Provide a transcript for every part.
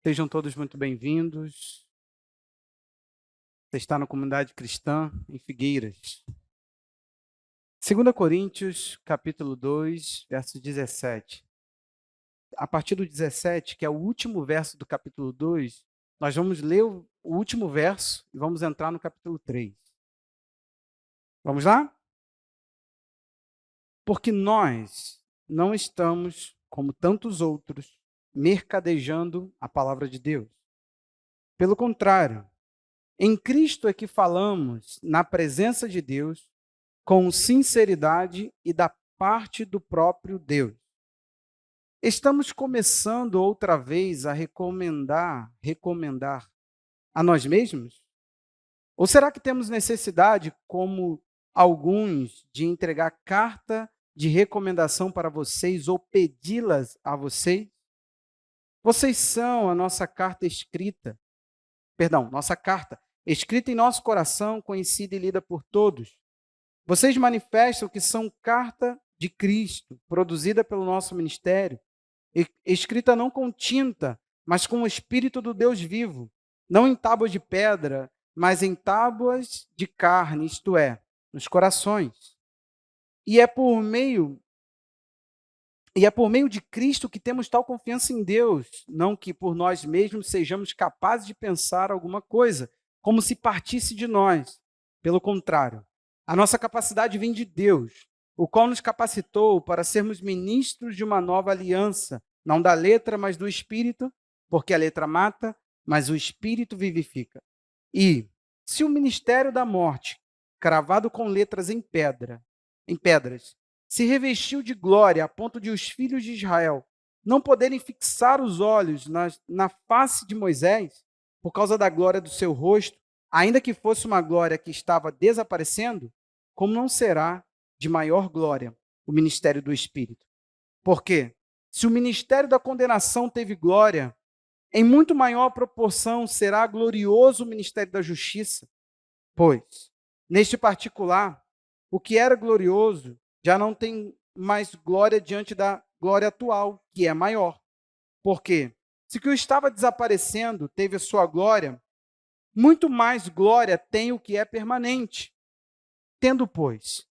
Sejam todos muito bem-vindos. Você está na comunidade cristã em Figueiras. 2 Coríntios, capítulo 2, verso 17. A partir do 17, que é o último verso do capítulo 2, nós vamos ler o último verso e vamos entrar no capítulo 3. Vamos lá? Porque nós não estamos, como tantos outros, mercadejando a palavra de Deus. Pelo contrário, em Cristo é que falamos na presença de Deus com sinceridade e da parte do próprio Deus. Estamos começando outra vez a recomendar a nós mesmos? Ou será que temos necessidade, como alguns, de entregar carta de recomendação para vocês ou pedi-las a vocês? Vocês são a nossa carta escrita em nosso coração, conhecida e lida por todos. Vocês manifestam que são carta de Cristo, produzida pelo nosso ministério, escrita não com tinta, mas com o Espírito do Deus vivo, não em tábuas de pedra, mas em tábuas de carne, isto é, nos corações. E é por meio de Cristo que temos tal confiança em Deus, não que por nós mesmos sejamos capazes de pensar alguma coisa, como se partisse de nós. Pelo contrário, a nossa capacidade vem de Deus, o qual nos capacitou para sermos ministros de uma nova aliança, não da letra, mas do Espírito, porque a letra mata, mas o Espírito vivifica. E, se o ministério da morte, cravado com letras em pedras, se revestiu de glória a ponto de os filhos de Israel não poderem fixar os olhos na face de Moisés, por causa da glória do seu rosto, ainda que fosse uma glória que estava desaparecendo, como não será de maior glória o ministério do Espírito? Porque, se o ministério da condenação teve glória, em muito maior proporção será glorioso o ministério da justiça. Pois, neste particular, o que era glorioso já não tem mais glória diante da glória atual, que é maior. Porque, se o que estava desaparecendo teve a sua glória, muito mais glória tem o que é permanente. Tendo, pois,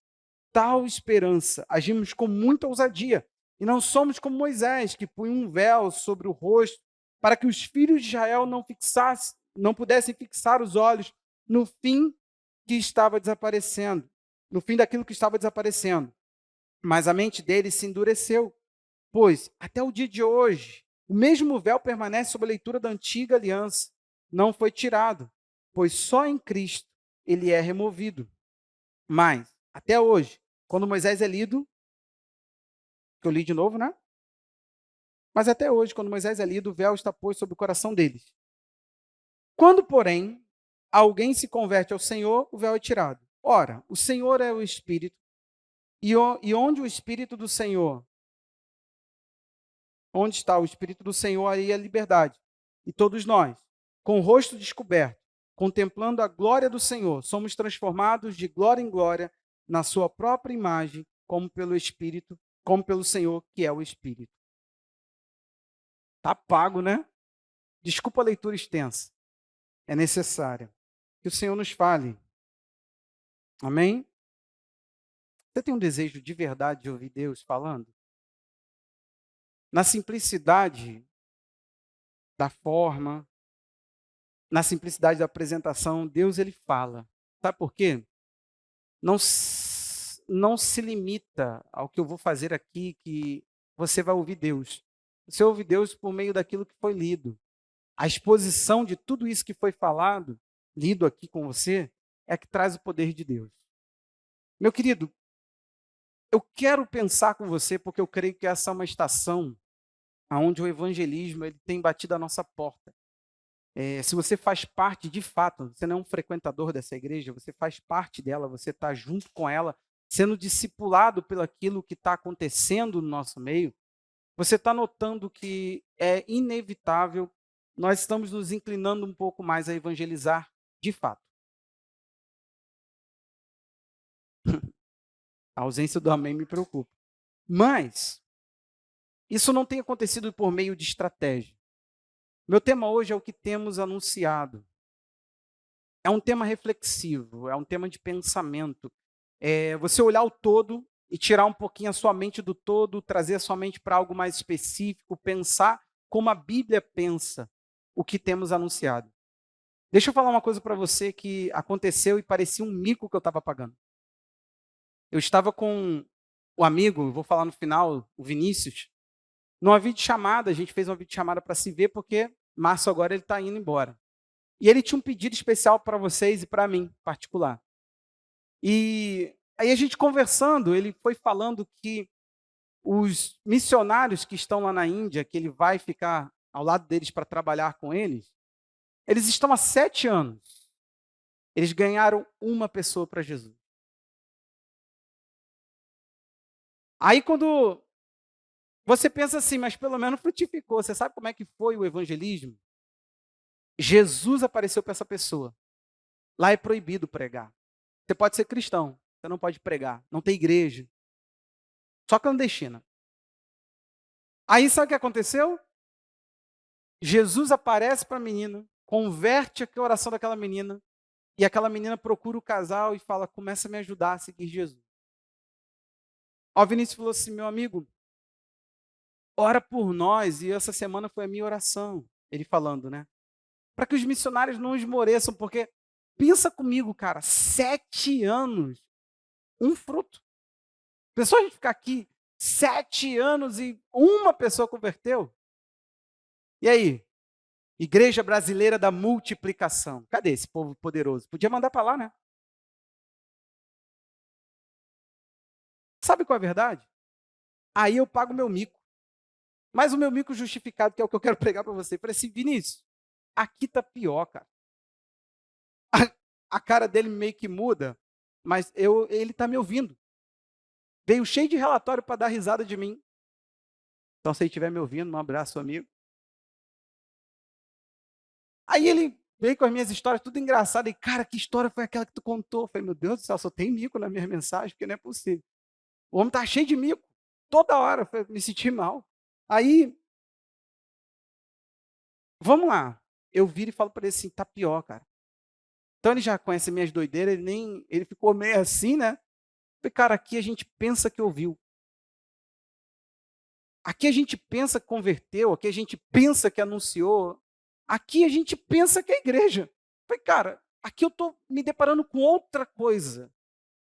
tal esperança, agimos com muita ousadia, e não somos como Moisés, que punha um véu sobre o rosto, para que os filhos de Israel não pudessem fixar os olhos no fim que estava desaparecendo, no fim daquilo que estava desaparecendo. Mas a mente deles se endureceu, pois, até o dia de hoje, o mesmo véu permanece sob a leitura da antiga aliança. Não foi tirado, pois só em Cristo ele é removido. Mas, até hoje, quando Moisés é lido, que eu li de novo, né? Mas até hoje, quando Moisés é lido, o véu está posto sobre o coração deles. Quando, porém, alguém se converte ao Senhor, o véu é tirado. Ora, o Senhor é o Espírito, e onde o Espírito do Senhor, onde está o Espírito do Senhor, aí é a liberdade. E todos nós, com o rosto descoberto, contemplando a glória do Senhor, somos transformados de glória em glória na sua própria imagem, como pelo Espírito, como pelo Senhor, que é o Espírito. Tá pago, né? Desculpa a leitura extensa. É necessária. Que o Senhor nos fale. Amém? Você tem um desejo de verdade de ouvir Deus falando? Na simplicidade da forma, na simplicidade da apresentação, Deus ele fala. Sabe por quê? Não se limita ao que eu vou fazer aqui, que você vai ouvir Deus. Você ouve Deus por meio daquilo que foi lido. A exposição de tudo isso que foi falado, lido aqui com você, é que traz o poder de Deus. Meu querido, eu quero pensar com você, porque eu creio que essa é uma estação onde o evangelismo ele tem batido a nossa porta. Se você faz parte, de fato, você não é um frequentador dessa igreja, você faz parte dela, você está junto com ela, sendo discipulado pelo aquilo que está acontecendo no nosso meio, você está notando que é inevitável, nós estamos nos inclinando um pouco mais a evangelizar de fato. A ausência do amém me preocupa. Mas, isso não tem acontecido por meio de estratégia. Meu tema hoje é o que temos anunciado. É um tema reflexivo, é um tema de pensamento. É você olhar o todo e tirar um pouquinho a sua mente do todo, trazer a sua mente para algo mais específico, pensar como a Bíblia pensa o que temos anunciado. Deixa eu falar uma coisa para você que aconteceu e parecia um mico que eu estava pagando. Eu estava com o amigo, vou falar no final, o Vinícius, numa videochamada, a gente fez uma videochamada para se ver, porque março agora ele está indo embora. E ele tinha um pedido especial para vocês e para mim, particular. E aí a gente conversando, ele foi falando que os missionários que estão lá na Índia, que ele vai ficar ao lado deles para trabalhar com eles estão há 7 anos. Eles ganharam uma pessoa para Jesus. Aí quando você pensa assim, mas pelo menos frutificou. Você sabe como é que foi o evangelismo? Jesus apareceu para essa pessoa. Lá é proibido pregar. Você pode ser cristão, você não pode pregar. Não tem igreja. Só clandestina. Aí sabe o que aconteceu? Jesus aparece para a menina, converte a oração daquela menina, e aquela menina procura o casal e fala, começa a me ajudar a seguir Jesus. Ó, o Vinícius falou assim, meu amigo, ora por nós, e essa semana foi a minha oração, ele falando, né? Para que os missionários não esmoreçam, porque pensa comigo, cara, 7 anos, um fruto. Pensou a gente ficar aqui 7 anos e uma pessoa converteu? E aí? Igreja Brasileira da Multiplicação. Cadê esse povo poderoso? Podia mandar para lá, né? Sabe qual é a verdade? Aí eu pago meu mico. Mas o meu mico justificado, que é o que eu quero pregar para você. Eu falei assim, Vinícius, aqui tá pior, cara. A cara dele meio que muda, mas ele tá me ouvindo. Veio cheio de relatório para dar risada de mim. Então, se ele estiver me ouvindo, um abraço, amigo. Aí ele veio com as minhas histórias, tudo engraçado. E, cara, que história foi aquela que tu contou? Eu falei, meu Deus do céu, só tem mico na minha mensagem, porque não é possível. O homem tá cheio de mico. Toda hora, eu me senti mal. Aí, vamos lá. Eu viro e falo para ele assim, tá pior, cara. Então ele já conhece minhas doideiras, ele ficou meio assim, né? Eu falei, cara, aqui a gente pensa que ouviu. Aqui a gente pensa que converteu, aqui a gente pensa que anunciou, aqui a gente pensa que é igreja. Eu falei, cara, aqui eu estou me deparando com outra coisa.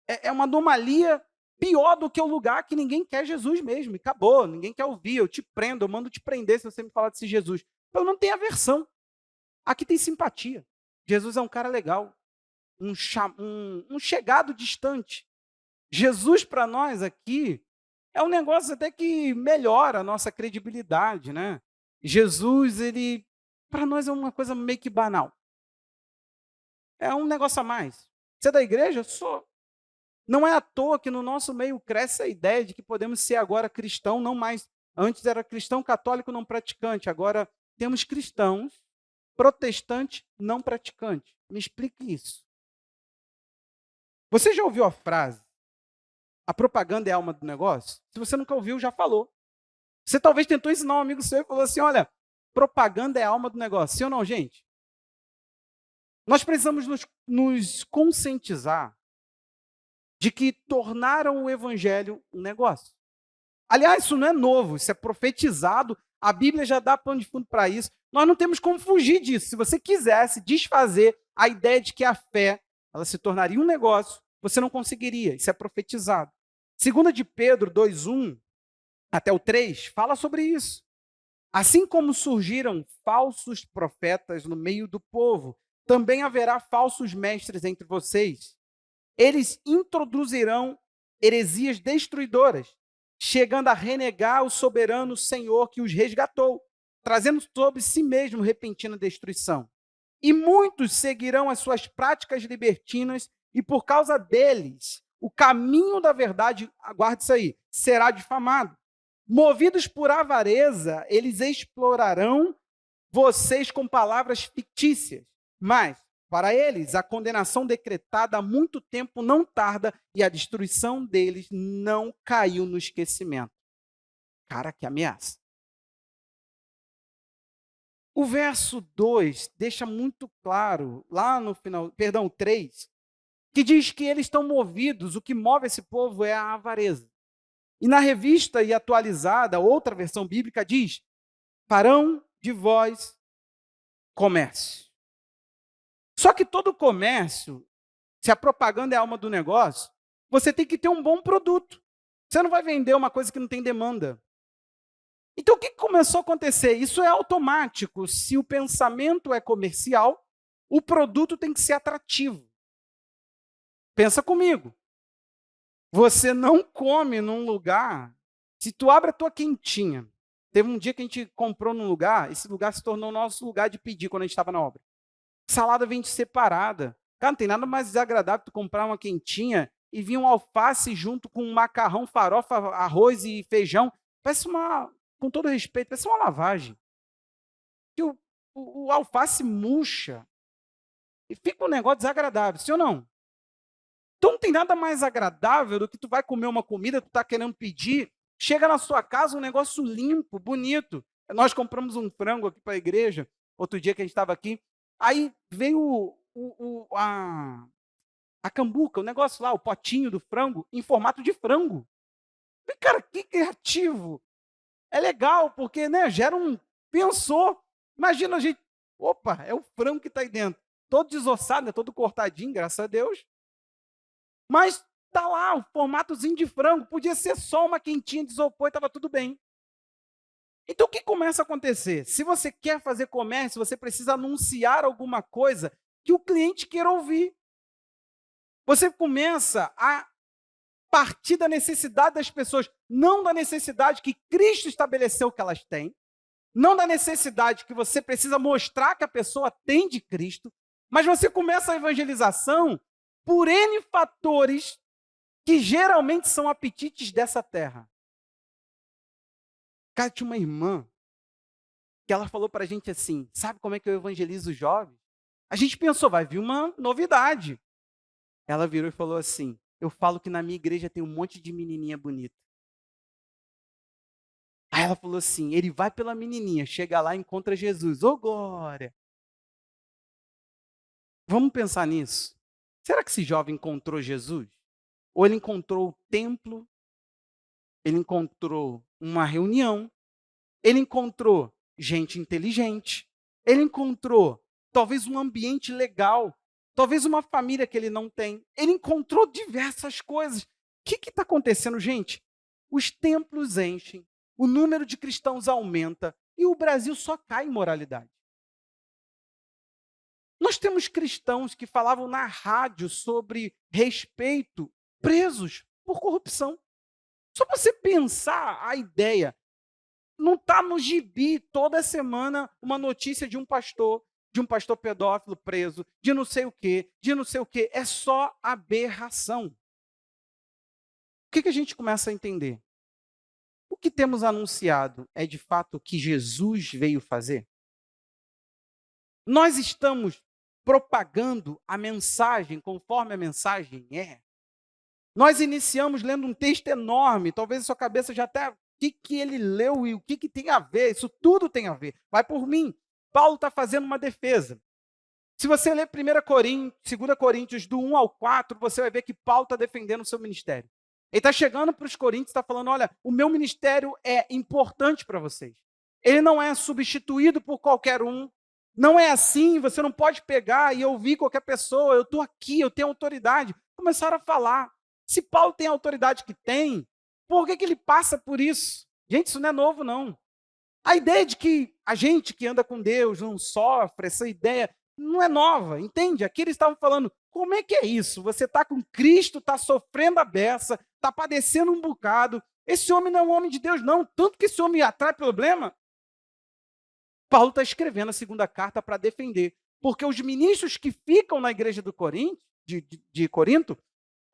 É uma anomalia pior do que o lugar que ninguém quer Jesus mesmo. E acabou, ninguém quer ouvir. Eu te prendo, eu mando te prender se você me falar desse Jesus. Pelo menos tem aversão. Aqui tem simpatia. Jesus é um cara legal, um chegado distante. Jesus para nós aqui é um negócio até que melhora a nossa credibilidade, né? Jesus, ele, para nós é uma coisa meio que banal. É um negócio a mais. Você é da igreja? Sou. Não é à toa que no nosso meio cresce a ideia de que podemos ser agora cristão, não mais. Antes era cristão católico não praticante, agora temos cristãos protestantes não praticantes. Me explique isso. Você já ouviu a frase, a propaganda é a alma do negócio? Se você nunca ouviu, já falou. Você talvez tentou ensinar um amigo seu e falou assim, olha, propaganda é a alma do negócio. Sim ou não, gente? Nós precisamos nos conscientizar de que tornaram o evangelho um negócio. Aliás, isso não é novo, isso é profetizado, a Bíblia já dá pano de fundo para isso. Nós não temos como fugir disso. Se você quisesse desfazer a ideia de que a fé ela se tornaria um negócio, você não conseguiria, isso é profetizado. 2 de Pedro 2:1 até o 3 fala sobre isso. Assim como surgiram falsos profetas no meio do povo, também haverá falsos mestres entre vocês. Eles introduzirão heresias destruidoras, chegando a renegar o soberano Senhor que os resgatou, trazendo sobre si mesmo repentina destruição. E muitos seguirão as suas práticas libertinas, e por causa deles, o caminho da verdade, aguarde isso aí, será difamado. Movidos por avareza, eles explorarão vocês com palavras fictícias. Mas, para eles, a condenação decretada há muito tempo não tarda e a destruição deles não caiu no esquecimento. Cara, que ameaça. O verso 2 deixa muito claro, lá no final, perdão, 3, que diz que eles estão movidos, o que move esse povo é a avareza. E na revista e atualizada, outra versão bíblica diz: farão de vós comércio. Só que todo comércio, se a propaganda é a alma do negócio, você tem que ter um bom produto. Você não vai vender uma coisa que não tem demanda. Então, o que começou a acontecer? Isso é automático. Se o pensamento é comercial, o produto tem que ser atrativo. Pensa comigo. Você não come num lugar, se tu abre a tua quentinha, teve um dia que a gente comprou num lugar, esse lugar se tornou nosso lugar de pedir quando a gente estava na obra. Salada vem separada. Cara, não tem nada mais desagradável tu comprar uma quentinha e vir um alface junto com um macarrão, farofa, arroz e feijão. Parece uma, com todo respeito, parece uma lavagem. Que o alface murcha e fica um negócio desagradável, sim ou não? Então não tem nada mais agradável do que tu vai comer uma comida, tu está querendo pedir, chega na sua casa um negócio limpo, bonito. Nós compramos um frango aqui para a igreja, outro dia que a gente estava aqui, aí veio a cambuca, o negócio lá, o potinho do frango, em formato de frango. E, cara, que criativo! É legal, porque né, gera um... Pensou, imagina a gente, opa, é o frango que está aí dentro, todo desossado, né, todo cortadinho, graças a Deus. Mas tá lá, o formatozinho de frango, podia ser só uma quentinha de isopor e estava tudo bem. Então o que começa a acontecer? Se você quer fazer comércio, você precisa anunciar alguma coisa que o cliente queira ouvir. Você começa a partir da necessidade das pessoas, não da necessidade que Cristo estabeleceu que elas têm, não da necessidade que você precisa mostrar que a pessoa tem de Cristo, mas você começa a evangelização por N fatores que geralmente são apetites dessa terra. Cara, tinha uma irmã que ela falou para a gente assim, sabe como é que eu evangelizo os jovens? A gente pensou, vai vir uma novidade. Ela virou e falou assim, eu falo que na minha igreja tem um monte de menininha bonita. Aí ela falou assim, ele vai pela menininha, chega lá e encontra Jesus. Ô, glória! Vamos pensar nisso. Será que esse jovem encontrou Jesus? Ou ele encontrou o templo? Ele encontrou uma reunião? Ele encontrou gente inteligente? Ele encontrou talvez um ambiente legal? Talvez uma família que ele não tem? Ele encontrou diversas coisas. O que está acontecendo, gente? Os templos enchem, o número de cristãos aumenta e o Brasil só cai em moralidade. Nós temos cristãos que falavam na rádio sobre respeito, presos por corrupção. Só para você pensar a ideia, não está no gibi toda semana uma notícia de um pastor pedófilo preso, de não sei o quê, de não sei o quê. É só aberração. O que a gente começa a entender? O que temos anunciado é de fato o que Jesus veio fazer? Nós estamos propagando a mensagem conforme a mensagem é. Nós iniciamos lendo um texto enorme, talvez a sua cabeça já até, o que ele leu e o que tem a ver, isso tudo tem a ver. Vai por mim, Paulo está fazendo uma defesa. Se você ler 1 Coríntios, 2 Coríntios, do 1 ao 4, você vai ver que Paulo está defendendo o seu ministério. Ele está chegando para os coríntios e está falando, olha, o meu ministério é importante para vocês. Ele não é substituído por qualquer um. Não é assim, você não pode pegar e ouvir qualquer pessoa, eu estou aqui, eu tenho autoridade. Começaram a falar. Se Paulo tem a autoridade que tem, por que ele passa por isso? Gente, isso não é novo, não. A ideia de que a gente que anda com Deus não sofre, essa ideia não é nova, entende? Aqui eles estavam falando, como é que é isso? Você está com Cristo, está sofrendo a beça, está padecendo um bocado. Esse homem não é um homem de Deus, não. Tanto que esse homem atrai problema. Paulo está escrevendo a segunda carta para defender. Porque os ministros que ficam na igreja de Corinto,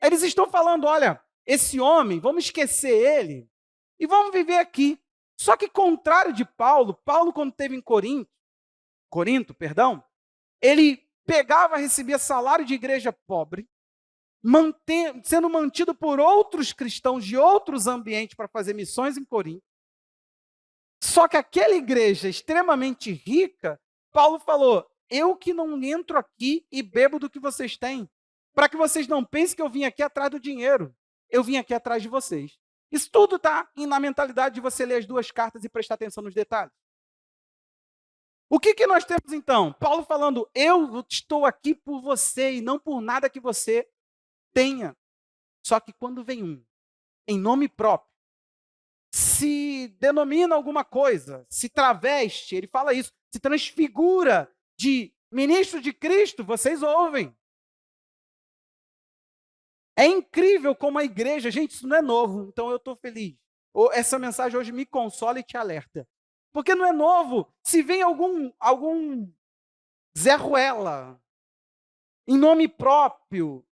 eles estão falando, olha, esse homem, vamos esquecer ele e vamos viver aqui. Só que, contrário de Paulo, quando esteve em Corinto, ele pegava, recebia salário de igreja pobre, sendo mantido por outros cristãos de outros ambientes para fazer missões em Corinto. Só que aquela igreja extremamente rica, Paulo falou, eu que não entro aqui e bebo do que vocês têm, para que vocês não pensem que eu vim aqui atrás do dinheiro. Eu vim aqui atrás de vocês. Isso tudo está na mentalidade de você ler as duas cartas e prestar atenção nos detalhes. O que nós temos então? Paulo falando, eu estou aqui por você e não por nada que você tenha. Só que quando vem um, em nome próprio, se denomina alguma coisa, se traveste, ele fala isso, se transfigura de ministro de Cristo, vocês ouvem. É incrível como a igreja, gente, isso não é novo, então eu estou feliz. Essa mensagem hoje me consola e te alerta. Porque não é novo. Se vem algum Zé Ruela, em nome próprio,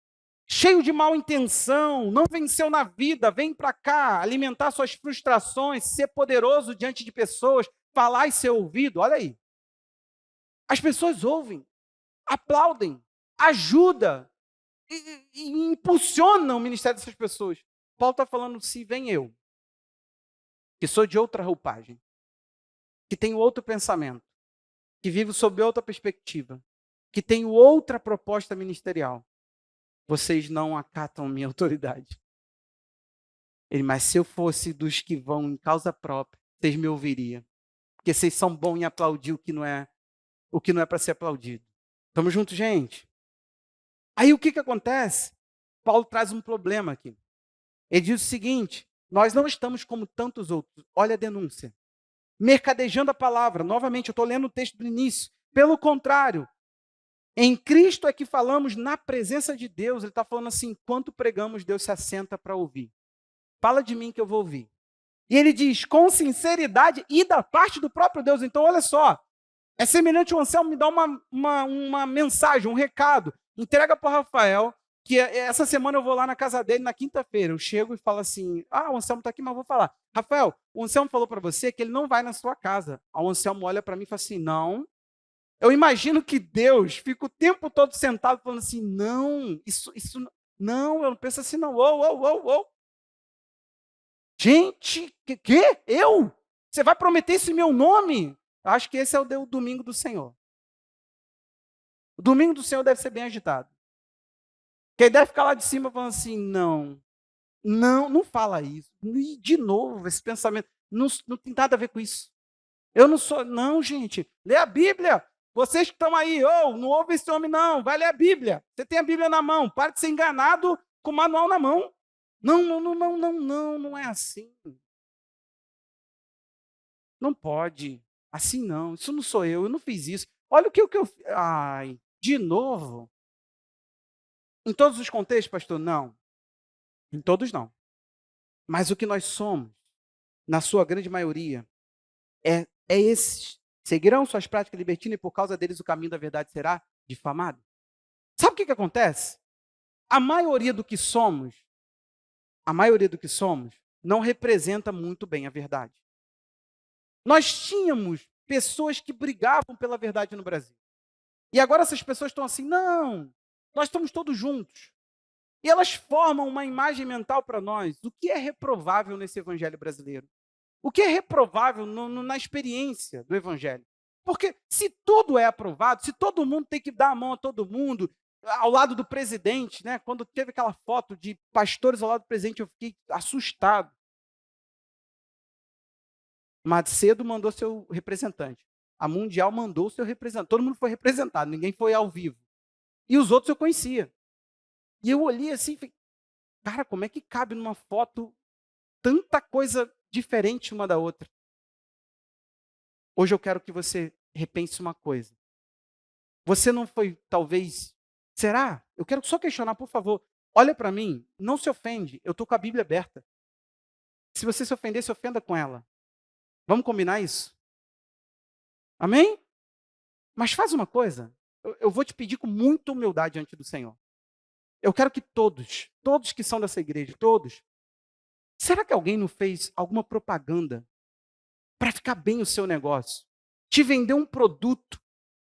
cheio de mal intenção, não venceu na vida, vem para cá alimentar suas frustrações, ser poderoso diante de pessoas, falar e ser ouvido, olha aí. As pessoas ouvem, aplaudem, ajudam e impulsionam o ministério dessas pessoas. Paulo está falando, se vem eu, que sou de outra roupagem, que tenho outro pensamento, que vivo sob outra perspectiva, que tenho outra proposta ministerial, vocês não acatam minha autoridade. Mas se eu fosse dos que vão em causa própria, vocês me ouviriam. Porque vocês são bons em aplaudir o que não é para ser aplaudido. Estamos juntos, gente? Aí o que acontece? Paulo traz um problema aqui. Ele diz o seguinte, nós não estamos como tantos outros. Olha a denúncia. Mercadejando a palavra. Novamente, eu estou lendo o texto do início. Pelo contrário, em Cristo é que falamos na presença de Deus. Ele está falando assim, enquanto pregamos, Deus se assenta para ouvir. Fala de mim que eu vou ouvir. E ele diz, com sinceridade e da parte do próprio Deus. Então, olha só, é semelhante ao Anselmo me dar uma mensagem, um recado. Entrega para o Rafael, que essa semana eu vou lá na casa dele, na quinta-feira. Eu chego e falo assim, o Anselmo está aqui, mas eu vou falar. Rafael, o Anselmo falou para você que ele não vai na sua casa. O Anselmo olha para mim e fala assim, não. Eu imagino que Deus fica o tempo todo sentado falando assim, não, isso não, eu não penso assim não. Uou. Gente, que? Eu? Você vai prometer isso em meu nome? Eu acho que esse é o domingo do Senhor. O domingo do Senhor deve ser bem agitado. Porque ele deve ficar lá de cima falando assim, não fala isso. E de novo, esse pensamento, não tem nada a ver com isso. Eu não sou, não, gente, lê a Bíblia. Vocês que estão aí, não ouve esse homem não, vai ler a Bíblia. Você tem a Bíblia na mão, para de ser enganado com o manual na mão. Não é assim. Não pode. Assim não, isso não sou eu não fiz isso. Olha o que eu fiz. Ai, de novo. Em todos os contextos, pastor? Não. Em todos não. Mas o que nós somos, na sua grande maioria, é esses. Seguirão suas práticas libertinas e por causa deles o caminho da verdade será difamado. Sabe o que acontece? A maioria do que somos, não representa muito bem a verdade. Nós tínhamos pessoas que brigavam pela verdade no Brasil. E agora essas pessoas estão assim, não, nós estamos todos juntos. E elas formam uma imagem mental para nós. O que é reprovável nesse evangelho brasileiro? O que é reprovável na experiência do evangelho? Porque se tudo é aprovado, se todo mundo tem que dar a mão a todo mundo, ao lado do presidente, né? Quando teve aquela foto de pastores ao lado do presidente, eu fiquei assustado. Macedo mandou seu representante. A Mundial mandou seu representante. Todo mundo foi representado, ninguém foi ao vivo. E os outros eu conhecia. E eu olhei assim e falei, cara, como é que cabe numa foto tanta coisa diferente uma da outra? Hoje eu quero que você repense uma coisa. Você não foi, talvez, será? Eu quero só questionar, por favor. Olha para mim, não se ofende, eu estou com a Bíblia aberta. Se você se ofender, se ofenda com ela. Vamos combinar isso? Amém? Mas faz uma coisa, eu vou te pedir com muita humildade diante do Senhor. Eu quero que todos que são dessa igreja, todos, será que alguém não fez alguma propaganda para ficar bem o seu negócio? Te vendeu um produto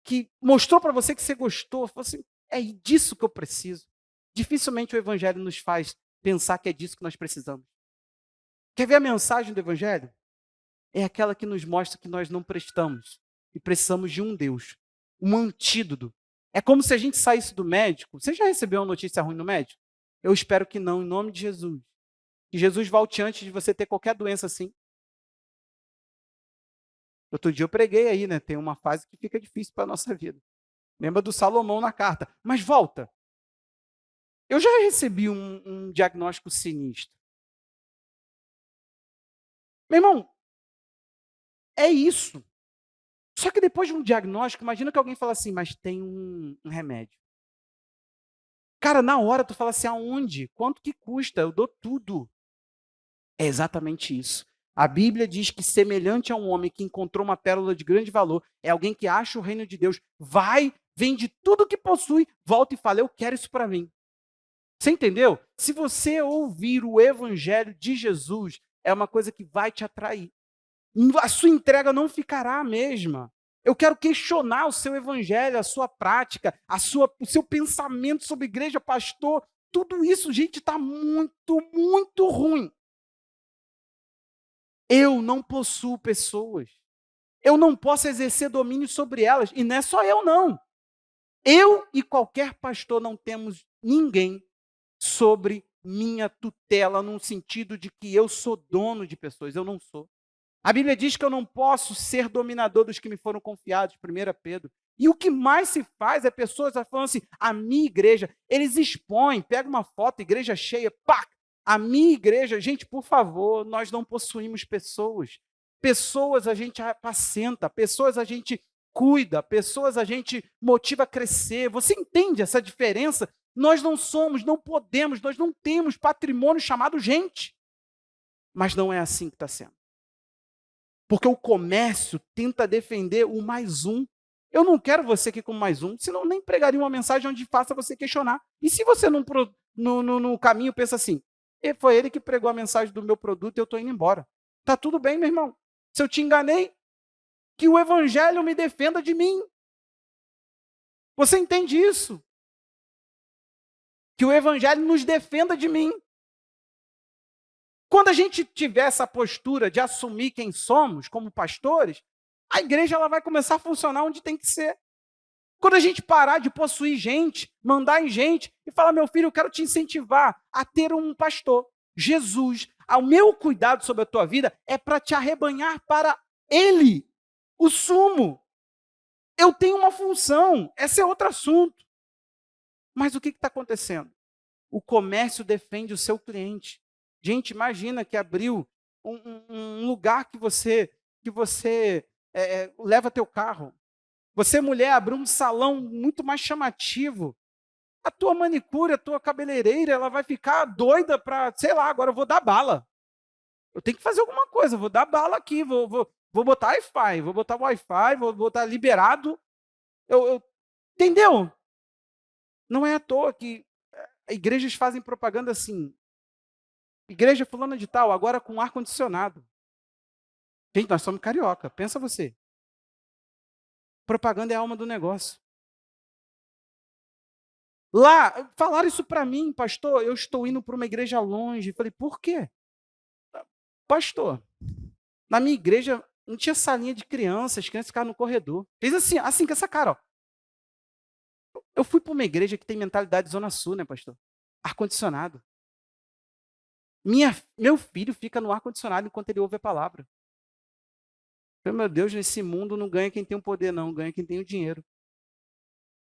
que mostrou para você que você gostou, falou assim, é disso que eu preciso. Dificilmente o evangelho nos faz pensar que é disso que nós precisamos. Quer ver a mensagem do evangelho? é aquela que nos mostra que nós não prestamos e precisamos de um Deus, um antídoto. É como se a gente saísse do médico. Você já recebeu uma notícia ruim no médico? Eu espero que não, em nome de Jesus. Que Jesus volte antes de você ter qualquer doença assim. Outro dia eu preguei aí, né? Tem uma fase que fica difícil para a nossa vida. Lembra do Salomão na carta. Mas volta. Eu já recebi um diagnóstico sinistro. Meu irmão, é isso. Só que depois de um diagnóstico, imagina que alguém fala assim, mas tem um remédio. Cara, na hora tu fala assim, aonde? Quanto que custa? Eu dou tudo. É exatamente isso. A Bíblia diz que semelhante a um homem que encontrou uma pérola de grande valor, é alguém que acha o reino de Deus, vai, vende tudo que possui, volta e fala, eu quero isso para mim. Você entendeu? Se você ouvir o evangelho de Jesus, é uma coisa que vai te atrair. A sua entrega não ficará a mesma. Eu quero questionar o seu evangelho, a sua prática, o seu pensamento sobre igreja, pastor. Tudo isso, gente, está muito, muito ruim. Eu não possuo pessoas. Eu não posso exercer domínio sobre elas. E não é só eu, não. Eu e qualquer pastor não temos ninguém sobre minha tutela, num sentido de que eu sou dono de pessoas. Eu não sou. A Bíblia diz que eu não posso ser dominador dos que me foram confiados, 1 Pedro. E o que mais se faz é pessoas falando assim, a minha igreja, eles expõem, pega uma foto, igreja cheia, pá, a minha igreja, gente, por favor, nós não possuímos pessoas. Pessoas a gente apacenta, pessoas a gente cuida, pessoas a gente motiva a crescer. Você entende essa diferença? Nós não somos, não podemos, nós não temos patrimônio chamado gente. Mas não é assim que está sendo. Porque o comércio tenta defender o mais um. Eu não quero você aqui com mais um, senão nem pregaria uma mensagem onde faça você questionar. E se você no caminho pensa assim, foi ele que pregou a mensagem do meu produto e eu estou indo embora. Tá tudo bem, meu irmão. Se eu te enganei, que o evangelho me defenda de mim. Você entende isso? Que o evangelho nos defenda de mim. Quando a gente tiver essa postura de assumir quem somos como pastores, a igreja ela vai começar a funcionar onde tem que ser. Quando a gente parar de possuir gente, mandar em gente e falar, meu filho, eu quero te incentivar a ter um pastor. Jesus, o meu cuidado sobre a tua vida é para te arrebanhar para Ele, o sumo. Eu tenho uma função, esse é outro assunto. Mas o que está acontecendo? O comércio defende o seu cliente. Gente, imagina que abriu um lugar que você leva teu carro. Você, mulher, abriu um salão muito mais chamativo. A tua manicure, a tua cabeleireira, ela vai ficar doida para, sei lá, agora eu vou dar bala. Eu tenho que fazer alguma coisa, vou dar bala aqui, vou botar Wi-Fi, vou botar Wi-Fi, vou botar liberado. Entendeu? Não é à toa que igrejas fazem propaganda assim. Igreja fulana de tal, agora com ar-condicionado. Gente, nós somos carioca, pensa você. Propaganda é a alma do negócio. Lá, falaram isso para mim, pastor, eu estou indo para uma igreja longe. Falei, por quê? Pastor, na minha igreja não tinha salinha de crianças, as crianças ficavam no corredor. Fez assim com essa cara, ó. Eu fui para uma igreja que tem mentalidade Zona Sul, né, pastor? Ar-condicionado. Meu filho fica no ar-condicionado enquanto ele ouve a palavra. Meu Deus, nesse mundo não ganha quem tem o poder, não. Ganha quem tem o dinheiro.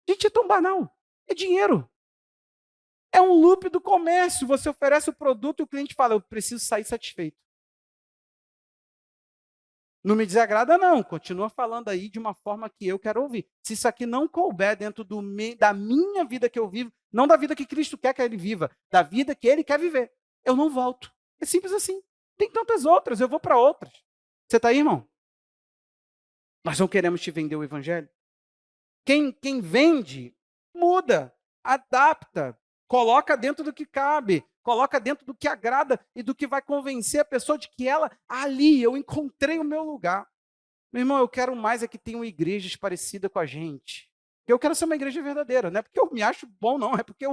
Gente, é tão banal. É dinheiro. É um loop do comércio. Você oferece o produto e o cliente fala, eu preciso sair satisfeito. Não me desagrada, não. Continua falando aí de uma forma que eu quero ouvir. Se isso aqui não couber dentro da minha vida que eu vivo, não da vida que Cristo quer que ele viva, da vida que ele quer viver, eu não volto. É simples assim. Tem tantas outras, eu vou para outras. Você está aí, irmão? Nós não queremos te vender o evangelho. Quem vende, muda, adapta, coloca dentro do que cabe, coloca dentro do que agrada e do que vai convencer a pessoa de que ali, eu encontrei o meu lugar. Meu irmão, eu quero mais é que tenham igrejas parecidas com a gente. Eu quero ser uma igreja verdadeira, não é porque eu me acho bom, não, é porque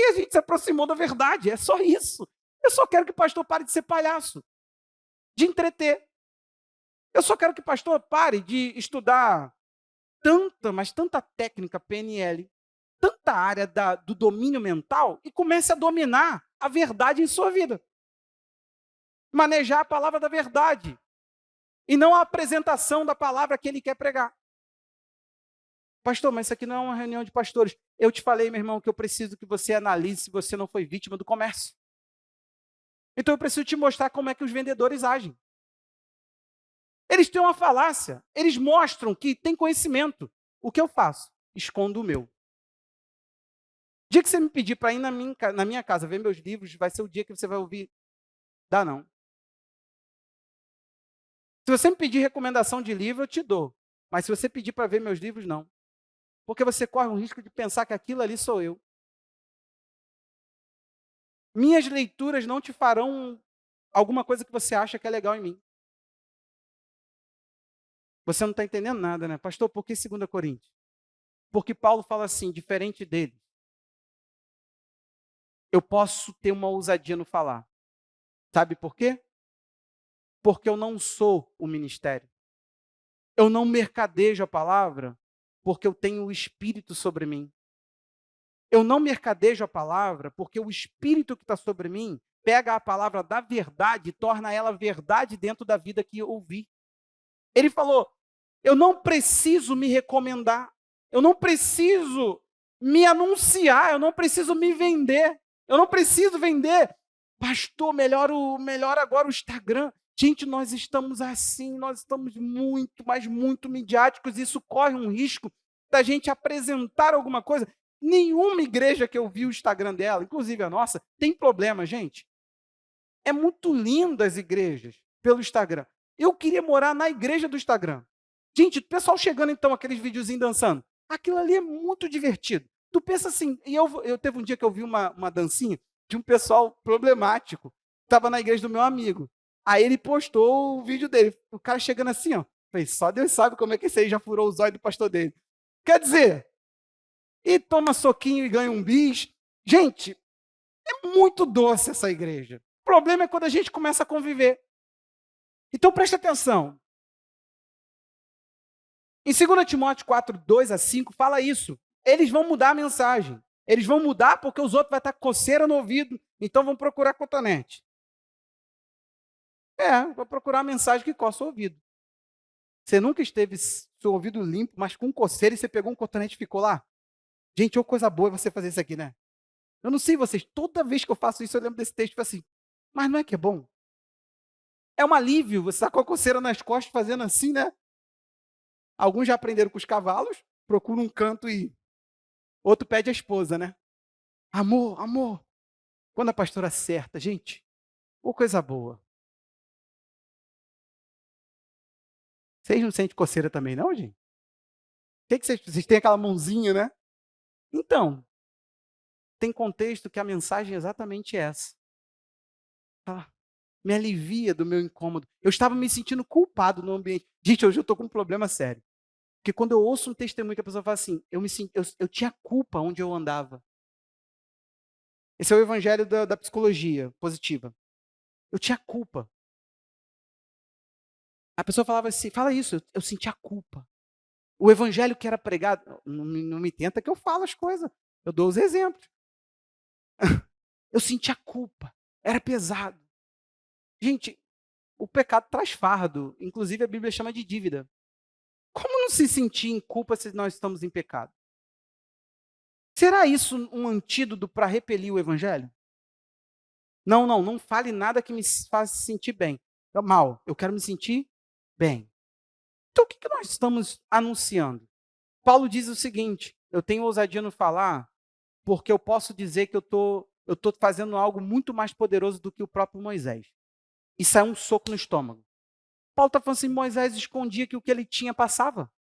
a gente se aproximou da verdade, é só isso. Eu só quero que o pastor pare de ser palhaço, de entreter. Eu só quero que o pastor pare de estudar tanta, mas tanta técnica PNL, tanta área do domínio mental e comece a dominar a verdade em sua vida. Manejar a palavra da verdade e não a apresentação da palavra que ele quer pregar. Pastor, mas isso aqui não é uma reunião de pastores. Eu te falei, meu irmão, que eu preciso que você analise se você não foi vítima do comércio. Então eu preciso te mostrar como é que os vendedores agem. Eles têm uma falácia. Eles mostram que têm conhecimento. O que eu faço? Escondo o meu. O dia que você me pedir para ir na minha casa ver meus livros, vai ser o dia que você vai ouvir. Dá não. Se você me pedir recomendação de livro, eu te dou. Mas se você pedir para ver meus livros, não. Porque você corre o risco de pensar que aquilo ali sou eu. Minhas leituras não te farão alguma coisa que você acha que é legal em mim. Você não está entendendo nada, né? Pastor, por que 2 Coríntios? Porque Paulo fala assim, diferente dele. Eu posso ter uma ousadia no falar. Sabe por quê? Porque eu não sou o ministério. Eu não mercadejo a palavra porque eu tenho o Espírito sobre mim. Eu não mercadejo a palavra porque o Espírito que está sobre mim pega a palavra da verdade e torna ela verdade dentro da vida que eu ouvi. Ele falou, eu não preciso me recomendar, eu não preciso me anunciar, eu não preciso me vender, eu não preciso vender. Pastor, melhor agora o Instagram. Gente, nós estamos assim, nós estamos muito, mas muito midiáticos, isso corre um risco da gente apresentar alguma coisa. Nenhuma igreja que eu vi o Instagram dela, inclusive a nossa, tem problema, gente. É muito lindo as igrejas pelo Instagram. Eu queria morar na igreja do Instagram. Gente, o pessoal chegando então, aqueles videozinhos dançando. Aquilo ali é muito divertido. Tu pensa assim, e eu teve um dia que eu vi uma dancinha de um pessoal problemático. Estava na igreja do meu amigo. Aí ele postou o vídeo dele. O cara chegando assim, ó. Falei, só Deus sabe como é que esse aí já furou os olhos do pastor dele. Quer dizer, e toma soquinho e ganha um bis. Gente, é muito doce essa igreja. O problema é quando a gente começa a conviver. Então preste atenção. Em 2 Timóteo 4, 2-5, fala isso. Eles vão mudar a mensagem. Eles vão mudar porque os outros vão estar com coceira no ouvido, então vão procurar cotonete. Vou procurar a mensagem que coça o ouvido. Você nunca esteve seu ouvido limpo, mas com coceira, e você pegou um cotonete e ficou lá? Gente, ô coisa boa você fazer isso aqui, né? Eu não sei vocês, toda vez que eu faço isso, eu lembro desse texto e assim, mas não é que é bom? É um alívio, você está com a coceira nas costas fazendo assim, né? Alguns já aprenderam com os cavalos, procuram um canto e outro pede a esposa, né? Amor, amor. Quando a pastora acerta, gente, ô coisa boa. Vocês não sentem coceira também, não, gente? Tem que vocês têm aquela mãozinha, né? Então, tem contexto que a mensagem é exatamente essa. Tá? Me alivia do meu incômodo. Eu estava me sentindo culpado no ambiente. Gente, hoje eu estou com um problema sério. Porque quando eu ouço um testemunho que a pessoa fala assim, eu tinha culpa onde eu andava. Esse é o evangelho da psicologia positiva. Eu tinha culpa. A pessoa falava assim, fala isso, eu sentia culpa. O evangelho que era pregado, não me tenta que eu falo as coisas. Eu dou os exemplos. Eu sentia culpa. Era pesado. Gente, o pecado traz fardo. Inclusive a Bíblia chama de dívida. Como não se sentir em culpa se nós estamos em pecado? Será isso um antídoto para repelir o evangelho? Não fale nada que me faça sentir bem. Mal, eu quero me sentir bem. Então, o que nós estamos anunciando? Paulo diz o seguinte, eu tenho ousadia no falar, porque eu posso dizer que eu tô fazendo algo muito mais poderoso do que o próprio Moisés. Isso é um soco no estômago. Paulo está falando assim, Moisés escondia que o que ele tinha passava.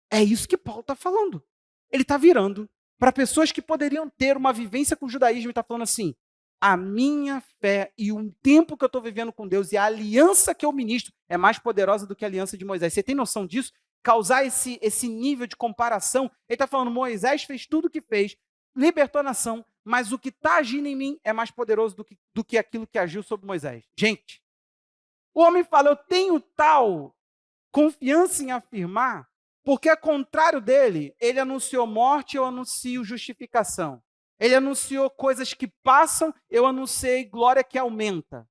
É isso que Paulo está falando. Ele está virando para pessoas que poderiam ter uma vivência com o judaísmo e está falando assim, a minha fé e o tempo que eu estou vivendo com Deus e a aliança que eu ministro é mais poderosa do que a aliança de Moisés. Você tem noção disso? Causar esse nível de comparação. Ele está falando, Moisés fez tudo o que fez, libertou a nação, mas o que está agindo em mim é mais poderoso do que aquilo que agiu sobre Moisés. Gente, O homem fala, eu tenho tal confiança em afirmar, porque ao contrário dele, ele anunciou morte, eu anuncio justificação. Ele anunciou coisas que passam, eu anunciei glória que aumenta.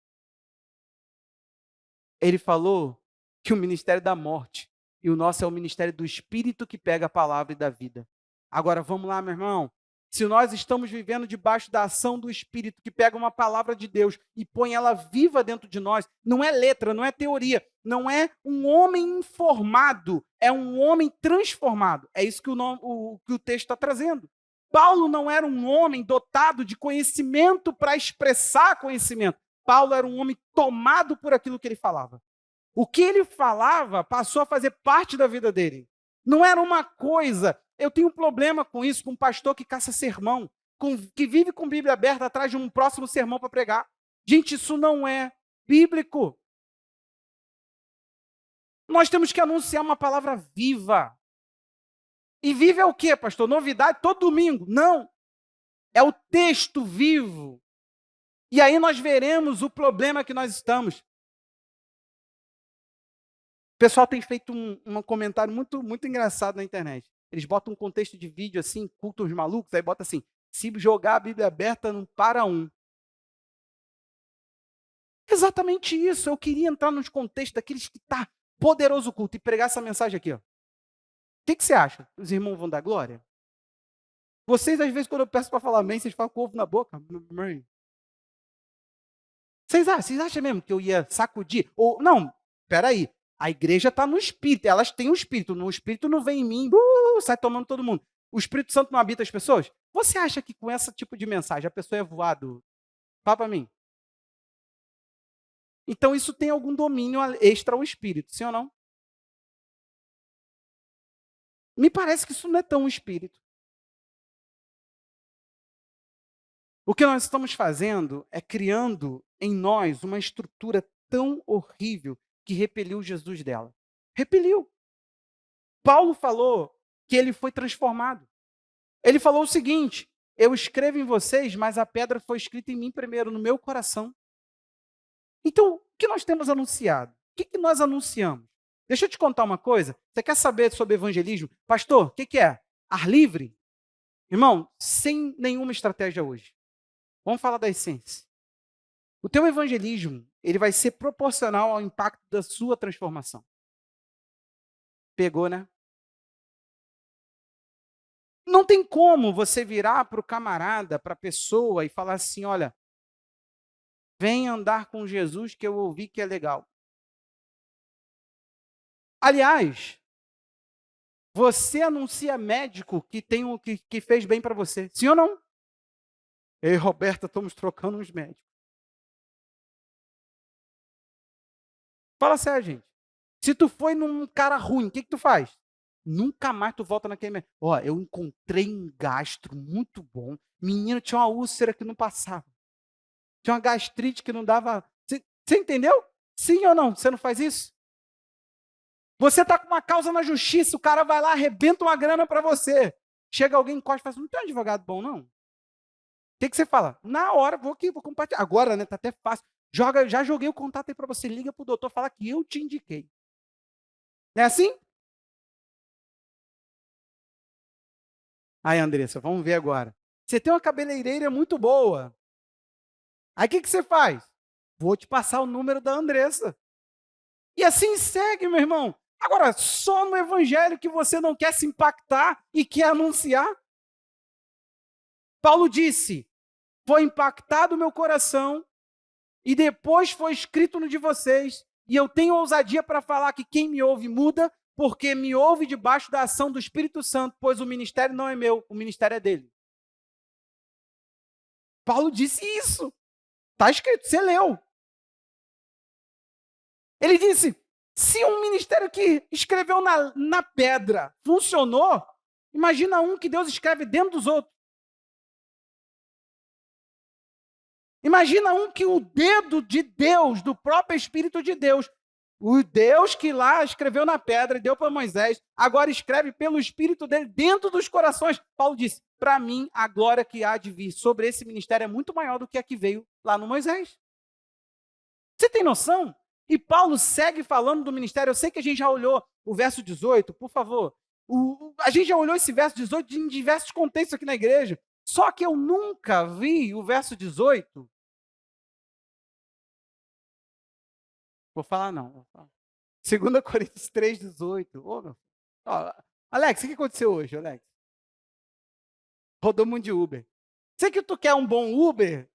Ele falou que o ministério da morte e o nosso é o ministério do Espírito que pega a palavra e da vida. Agora, vamos lá, meu irmão. Se nós estamos vivendo debaixo da ação do Espírito, que pega uma palavra de Deus e põe ela viva dentro de nós, não é letra, não é teoria, não é um homem informado, é um homem transformado. É isso que que o texto está trazendo. Paulo não era um homem dotado de conhecimento para expressar conhecimento. Paulo era um homem tomado por aquilo que ele falava. O que ele falava passou a fazer parte da vida dele. Não era uma coisa. Eu tenho um problema com isso, com um pastor que caça sermão, que vive com Bíblia aberta atrás de um próximo sermão para pregar. Gente, isso não é bíblico. Nós temos que anunciar uma palavra viva. E viva é o quê, pastor? Novidade todo domingo? Não. É o texto vivo. E aí nós veremos o problema que nós estamos. O pessoal tem feito um comentário muito engraçado na internet. Eles botam um contexto de vídeo assim, cultos malucos, aí bota assim, se jogar a Bíblia aberta, não para um. Exatamente isso. Eu queria entrar nos contextos daqueles que está poderoso o culto e pregar essa mensagem aqui. Ó. O que você acha? Os irmãos vão dar glória? Vocês, às vezes, quando eu peço para falar amém, vocês falam com o ovo na boca. Vocês acham mesmo que eu ia sacudir? Ou, não, peraí. A igreja está no Espírito, elas têm o Espírito. O Espírito não vem em mim, sai tomando todo mundo. O Espírito Santo não habita as pessoas? Você acha que com esse tipo de mensagem a pessoa é voado? Fala para mim. Então isso tem algum domínio extra ao Espírito, sim ou não? Me parece que isso não é tão Espírito. O que nós estamos fazendo é criando em nós uma estrutura tão horrível que repeliu Jesus dela. Repeliu. Paulo falou que ele foi transformado. Ele falou o seguinte, eu escrevo em vocês, mas a pedra foi escrita em mim primeiro, no meu coração. Então, o que nós temos anunciado? O que nós anunciamos? Deixa eu te contar uma coisa. Você quer saber sobre evangelismo? Pastor, o que é? Ar livre? Irmão, sem nenhuma estratégia hoje. Vamos falar da essência. O teu evangelismo, ele vai ser proporcional ao impacto da sua transformação. Pegou, né? Não tem como você virar para o camarada, para a pessoa e falar assim, olha, vem andar com Jesus que eu ouvi que é legal. Aliás, você anuncia médico que fez bem para você. Sim ou não? Eu e Roberta estamos trocando uns médicos. Fala sério, gente. Se tu foi num cara ruim, o que tu faz? Nunca mais tu volta naquele médico. Ó, eu encontrei um gastro muito bom. Menino, tinha uma úlcera que não passava. Tinha uma gastrite que não dava... Você entendeu? Sim ou não? Você não faz isso? Você está com uma causa na justiça, o cara vai lá, arrebenta uma grana para você. Chega alguém, encosta e fala assim, não tem um advogado bom, não? O que você fala? Na hora, vou aqui, vou compartilhar. Agora, né, tá até fácil. Já joguei o contato aí para você, liga para o doutor, fala que eu te indiquei. Não é assim? Aí, Andressa, vamos ver agora. Você tem uma cabeleireira muito boa. Aí, o que você faz? Vou te passar o número da Andressa. E assim segue, meu irmão. Agora, só no evangelho que você não quer se impactar e quer anunciar? Paulo disse, foi impactado o meu coração e depois foi escrito no de vocês. E eu tenho ousadia para falar que quem me ouve muda, porque me ouve debaixo da ação do Espírito Santo, pois o ministério não é meu, o ministério é dele. Paulo disse isso. Está escrito, você leu. Ele disse, se um ministério que escreveu na pedra funcionou, imagina um que Deus escreve dentro dos outros. Imagina um que o dedo de Deus, do próprio Espírito de Deus, o Deus que lá escreveu na pedra e deu para Moisés, agora escreve pelo Espírito dele dentro dos corações. Paulo disse, para mim, a glória que há de vir sobre esse ministério é muito maior do que a que veio lá no Moisés. Você tem noção E Paulo segue falando do ministério. Eu sei que a gente já olhou o verso 18, por favor. A gente já olhou esse verso 18 em diversos contextos aqui na igreja. Só que eu nunca vi o verso 18. Vou falar não. Vou falar. 2 Coríntios 3,18. Ô, meu. Ó, Alex, o que aconteceu hoje, Alex? Rodou muito de Uber. Sei que tu quer um bom Uber?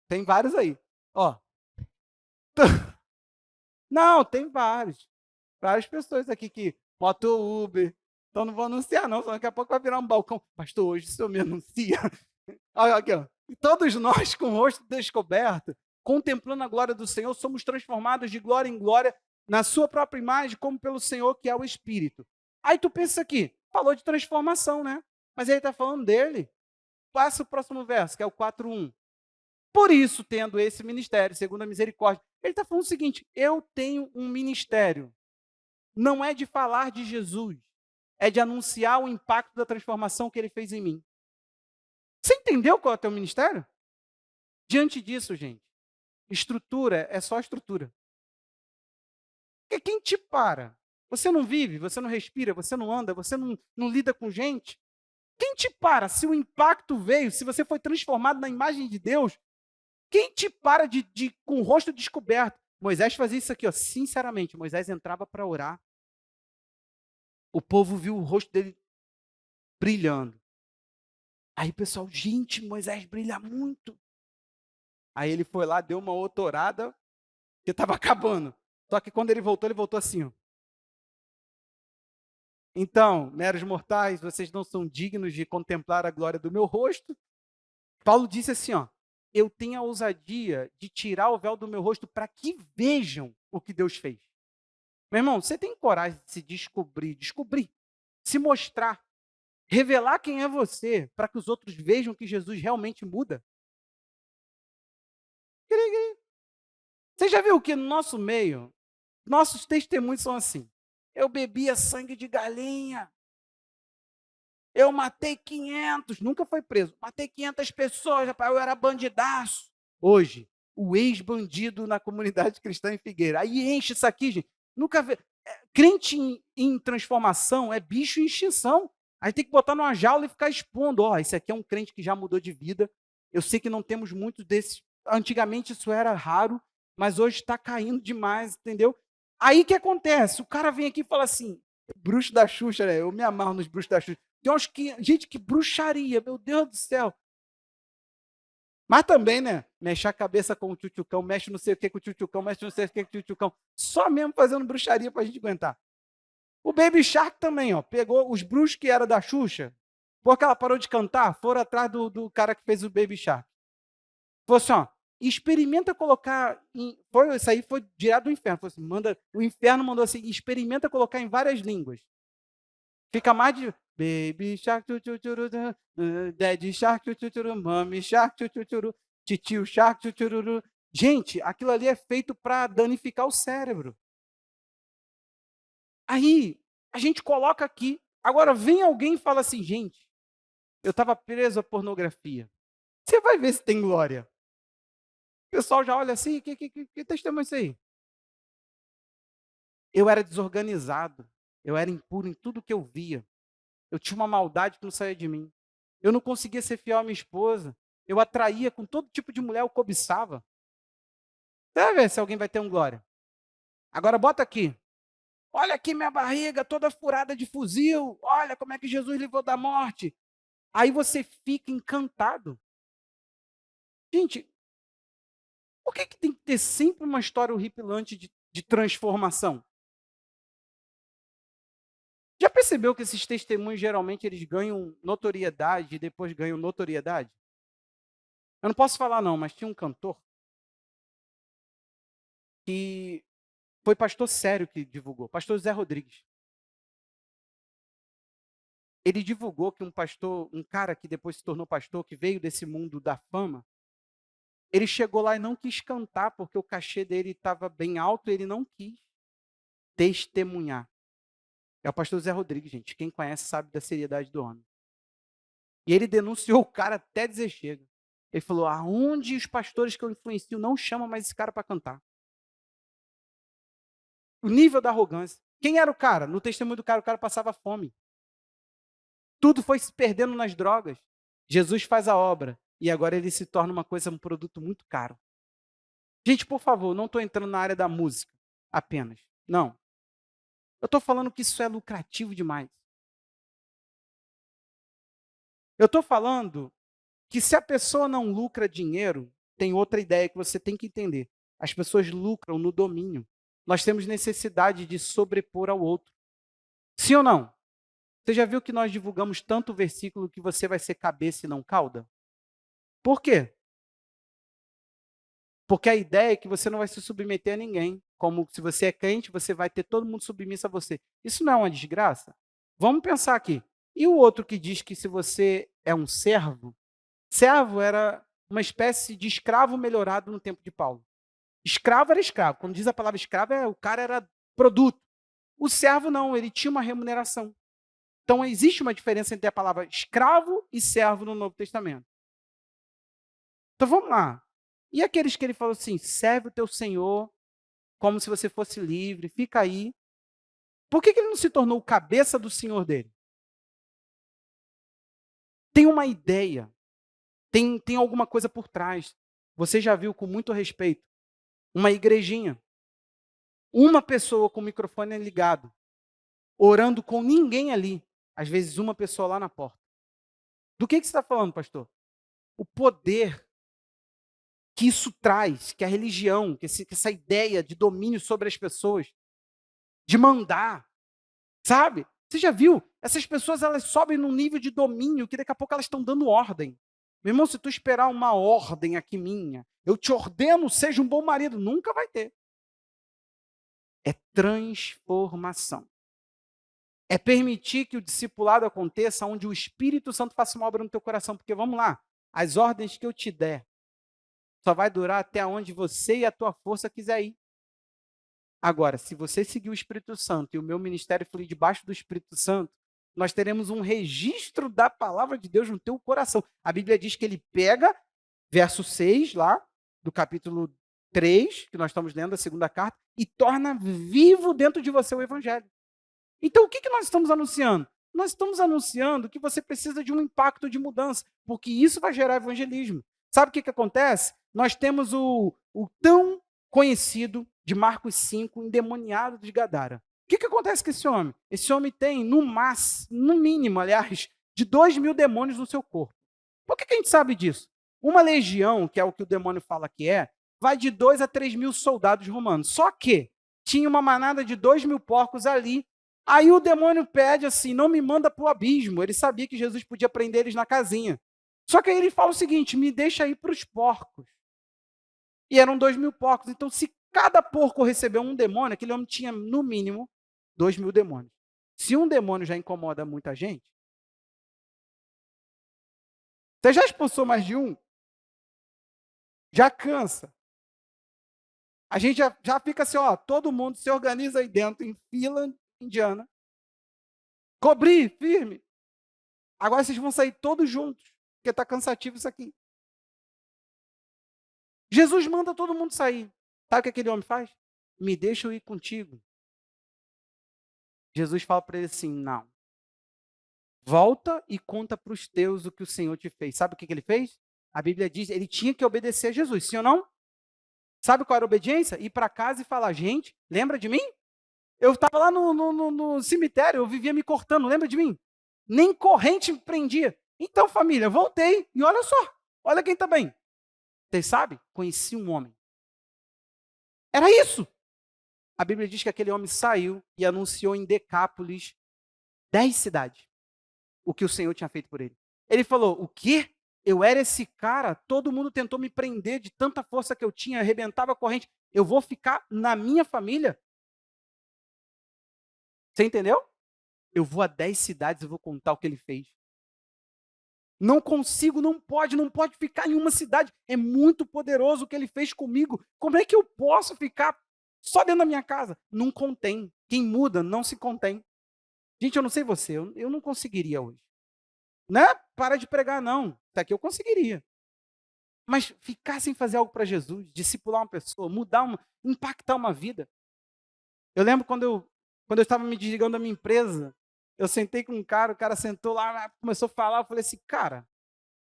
Tem vários aí. Ó. Não, tem vários. Várias pessoas aqui que botam o Uber. Então não vou anunciar, não. Daqui a pouco vai virar um balcão. Pastor, hoje o senhor me anuncia. Olha aqui, ó. E todos nós, com o rosto descoberto, contemplando a glória do Senhor, somos transformados de glória em glória na sua própria imagem, como pelo Senhor, que é o Espírito. Aí tu pensa aqui, falou de transformação, né? Mas ele está falando dele. Passa o próximo verso, que é o 4:1. Por isso, tendo esse ministério, segundo a misericórdia, ele está falando o seguinte: eu tenho um ministério. Não é de falar de Jesus, é de anunciar o impacto da transformação que ele fez em mim. Você entendeu qual é o teu ministério? Diante disso, gente, estrutura é só estrutura. Porque quem te para? Você não vive, você não respira, você não anda, você não lida com gente. Quem te para? Se o impacto veio, se você foi transformado na imagem de Deus, quem te para com o rosto descoberto? Moisés fazia isso aqui, ó, sinceramente. Moisés entrava para orar. O povo viu o rosto dele brilhando. Aí o pessoal, gente, Moisés brilha muito. Aí ele foi lá, deu uma outra orada, que estava acabando. Só que quando ele voltou assim, ó. Então, meros mortais, vocês não são dignos de contemplar a glória do meu rosto. Paulo disse assim, ó, eu tenho a ousadia de tirar o véu do meu rosto para que vejam o que Deus fez. Meu irmão, você tem coragem de se descobrir, se mostrar, revelar quem é você, para que os outros vejam que Jesus realmente muda? Você já viu que no nosso meio, nossos testemunhos são assim: eu bebia sangue de galinha, eu matei 500, nunca foi preso, matei 500 pessoas, rapaz, eu era bandidaço. Hoje, o ex-bandido na comunidade cristã em Figueira. Aí enche isso aqui, gente. Nunca vê. Crente em transformação é bicho em extinção. Aí tem que botar numa jaula e ficar expondo. Ó, esse aqui é um crente que já mudou de vida. Eu sei que não temos muitos desses. Antigamente isso era raro, mas hoje está caindo demais, entendeu? Aí que acontece? O cara vem aqui e fala assim, bruxo da Xuxa, né? Eu me amarro nos bruxos da Xuxa. Tem uns que, gente, que bruxaria, meu Deus do céu. Mas também, né? Mexe a cabeça com o tchutchucão, mexe não sei o que com o tchutchucão, mexe não sei o que com o tchutchucão. Só mesmo fazendo bruxaria pra gente aguentar. O Baby Shark também, ó. Pegou os bruxos que era da Xuxa, porque ela parou de cantar, foram atrás do cara que fez o Baby Shark. Falou assim, ó, experimenta colocar, isso aí foi direto do inferno. Falou assim, o inferno mandou assim, experimenta colocar em várias línguas. Fica mais de Baby Shark, tchutchuru, Daddy Shark, tchutchuru, Mommy Shark, tchutchuru, Titio Shark, tchutchuru. Gente, aquilo ali é feito para danificar o cérebro. Aí, a gente coloca aqui. Agora, vem alguém e fala assim, gente, eu estava preso à pornografia. Você vai ver se tem glória. O pessoal já olha assim, que testemunho é isso aí? Eu era desorganizado. Eu era impuro em tudo que eu via. Eu tinha uma maldade que não saía de mim. Eu não conseguia ser fiel à minha esposa. Eu atraía com todo tipo de mulher, eu cobiçava. Você vai ver se alguém vai ter um glória. Agora bota aqui. Olha aqui minha barriga toda furada de fuzil. Olha como é que Jesus livrou da morte. Aí você fica encantado. Gente, por que tem que ter sempre uma história horripilante de transformação? Já percebeu que esses testemunhos geralmente eles ganham notoriedade e depois ganham notoriedade? Eu não posso falar não, mas tinha um cantor que foi pastor sério que divulgou, pastor Zé Rodrigues. Ele divulgou que um pastor, um cara que depois se tornou pastor, que veio desse mundo da fama, ele chegou lá e não quis cantar porque o cachê dele estava bem alto e ele não quis testemunhar. É o pastor Zé Rodrigues, gente. Quem conhece sabe da seriedade do homem. E ele denunciou o cara até dizer chega. Ele falou, aonde os pastores que eu influencio não chamam mais esse cara para cantar? o nível da arrogância. Quem era o cara? No testemunho do cara, o cara passava fome. Tudo foi se perdendo nas drogas. Jesus faz a obra e agora ele se torna uma coisa, um produto muito caro. Gente, por favor, não estou entrando na área da música apenas. Não. Eu estou falando que isso é lucrativo demais. Eu estou falando que se a pessoa não lucra dinheiro, tem outra ideia que você tem que entender. As pessoas lucram no domínio. Nós temos necessidade de sobrepor ao outro. Sim ou não? Você já viu que nós divulgamos tanto o versículo que você vai ser cabeça e não cauda? Por quê? Porque a ideia é que você não vai se submeter a ninguém. Como se você é crente, você vai ter todo mundo submisso a você. Isso não é uma desgraça? Vamos pensar aqui. E o outro que diz que se você é um servo, servo era uma espécie de escravo melhorado no tempo de Paulo. Escravo era escravo. Quando diz a palavra escravo, o cara era produto. O servo não, ele tinha uma remuneração. Então existe uma diferença entre a palavra escravo e servo no Novo Testamento. Então vamos lá. E aqueles que ele falou assim, serve o teu Senhor como se você fosse livre, fica aí. Por que ele não se tornou o cabeça do Senhor dele? Tem uma ideia, tem alguma coisa por trás. Você já viu com muito respeito uma igrejinha, uma pessoa com o microfone ligado, orando com ninguém ali, às vezes uma pessoa lá na porta. Do que você está falando, pastor? O poder que isso traz, que a religião, que essa ideia de domínio sobre as pessoas, de mandar, sabe? Você já viu? Essas pessoas, elas sobem num nível de domínio que daqui a pouco elas estão dando ordem. Meu irmão, se tu esperar uma ordem aqui minha, eu te ordeno, seja um bom marido, nunca vai ter. É transformação. É permitir que o discipulado aconteça onde o Espírito Santo faça uma obra no teu coração. Porque vamos lá, as ordens que eu te der só vai durar até onde você e a tua força quiser ir. Agora, se você seguir o Espírito Santo e o meu ministério fluir debaixo do Espírito Santo, nós teremos um registro da palavra de Deus no teu coração. A Bíblia diz que ele pega, verso 6 lá, do capítulo 3, que nós estamos lendo, da segunda carta, e torna vivo dentro de você o Evangelho. Então, o que nós estamos anunciando? Nós estamos anunciando que você precisa de um impacto de mudança, porque isso vai gerar evangelismo. Sabe o que acontece? Nós temos o tão conhecido de Marcos 5, endemoniado de Gadara. O que acontece com esse homem? Esse homem tem, no mínimo, aliás, de 2.000 demônios no seu corpo. Por que a gente sabe disso? Uma legião, que é o que o demônio fala que é, vai de 2 a 3.000 soldados romanos. Só que tinha uma manada de 2.000 porcos ali. Aí o demônio pede assim, não me manda para o abismo. Ele sabia que Jesus podia prender eles na casinha. Só que aí ele fala o seguinte, me deixa ir para os porcos. E eram 2.000 porcos. Então, se cada porco recebeu um demônio, aquele homem tinha, no mínimo, 2.000 demônios. Se um demônio já incomoda muita gente, você já expulsou mais de um? Já cansa. A gente já fica assim, ó, todo mundo se organiza aí dentro, em fila indiana. Cobrir, firme. Agora vocês vão sair todos juntos, porque está cansativo isso aqui. Jesus manda todo mundo sair. Sabe o que aquele homem faz? Me deixa eu ir contigo. Jesus fala para ele assim, não. Volta e conta para os teus o que o Senhor te fez. Sabe o que ele fez? A Bíblia diz, ele tinha que obedecer a Jesus, sim ou não? Sabe qual era a obediência? Ir para casa e falar, gente, lembra de mim? Eu estava lá no cemitério, eu vivia me cortando, lembra de mim? Nem corrente me prendia. Então, família, voltei e olha só, olha quem está bem. Vocês sabem? Conheci um homem. Era isso. A Bíblia diz que aquele homem saiu e anunciou em Decápolis 10 cidades o que o Senhor tinha feito por ele. Ele falou, o quê? Eu era esse cara, todo mundo tentou me prender de tanta força que eu tinha, arrebentava a corrente. Eu vou ficar na minha família? Você entendeu? Eu vou a 10 cidades e vou contar o que ele fez. Não consigo, não pode ficar em uma cidade. É muito poderoso o que ele fez comigo. Como é que eu posso ficar só dentro da minha casa? Não contém. Quem muda não se contém. Gente, eu não sei você, eu não conseguiria hoje. Não é para de pregar, não. Até que eu conseguiria. Mas ficar sem fazer algo para Jesus, discipular uma pessoa, impactar uma vida. Eu lembro quando eu estava me desligando da minha empresa, eu sentei com um cara, o cara sentou lá, começou a falar, eu falei assim, cara,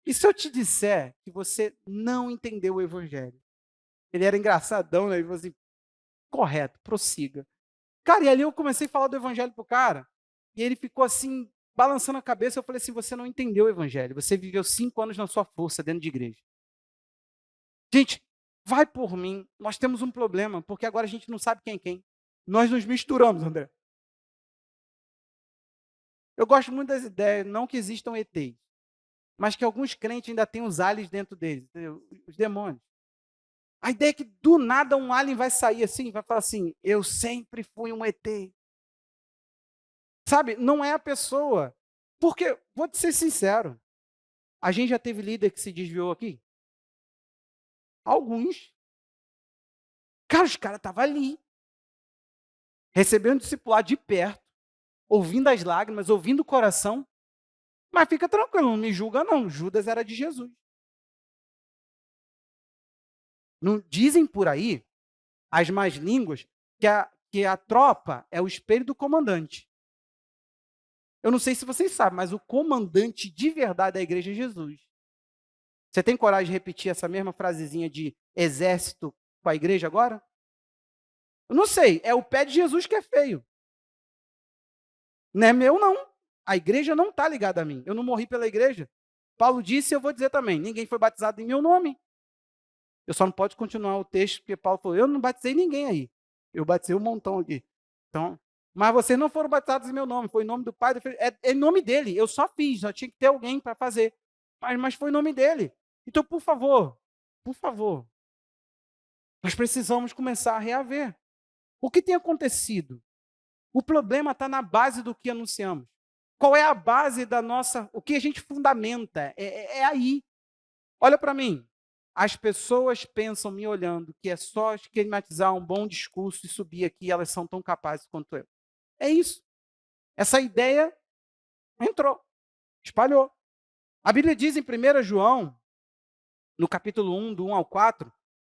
e se eu te disser que você não entendeu o evangelho? Ele era engraçadão, né? Ele falou assim, correto, prossiga. Cara, e ali eu comecei a falar do evangelho pro cara, e ele ficou assim, balançando a cabeça, eu falei assim, você não entendeu o evangelho, você viveu 5 anos na sua força dentro de igreja. Gente, vai por mim, nós temos um problema, porque agora a gente não sabe quem é quem. Nós nos misturamos, André. Eu gosto muito das ideias, não que existam ETs, mas que alguns crentes ainda têm os aliens dentro deles, entendeu? Os demônios. A ideia é que do nada um alien vai sair assim, vai falar assim, eu sempre fui um ET. Sabe, não é a pessoa. Porque, vou te ser sincero, a gente já teve líder que se desviou aqui? Alguns. Cara, os caras estavam ali, recebendo o discipulado de perto, ouvindo as lágrimas, ouvindo o coração, mas fica tranquilo, não me julga não, Judas era de Jesus. Não dizem por aí, as más línguas, que a tropa é o espelho do comandante. Eu não sei se vocês sabem, mas o comandante de verdade da igreja é Jesus. Você tem coragem de repetir essa mesma frasezinha de exército com a igreja agora? Eu não sei, é o pé de Jesus que é feio. Não é meu, não. A igreja não está ligada a mim. Eu não morri pela igreja. Paulo disse, e eu vou dizer também, ninguém foi batizado em meu nome. Eu só não posso continuar o texto, porque Paulo falou, eu não batizei ninguém aí. Eu batizei um montão aqui. Então, mas vocês não foram batizados em meu nome, foi em nome do Pai, do Filho, é em nome dele. Eu só fiz, só tinha que ter alguém para fazer. Mas foi em nome dele. Então, por favor, nós precisamos começar a reaver. O que tem acontecido? O problema está na base do que anunciamos. Qual é a base da nossa, o que a gente fundamenta? É aí. Olha para mim. As pessoas pensam, me olhando, que é só esquematizar um bom discurso e subir aqui, elas são tão capazes quanto eu. É isso. Essa ideia entrou, espalhou. A Bíblia diz em 1 João, no capítulo 1, do 1 ao 4,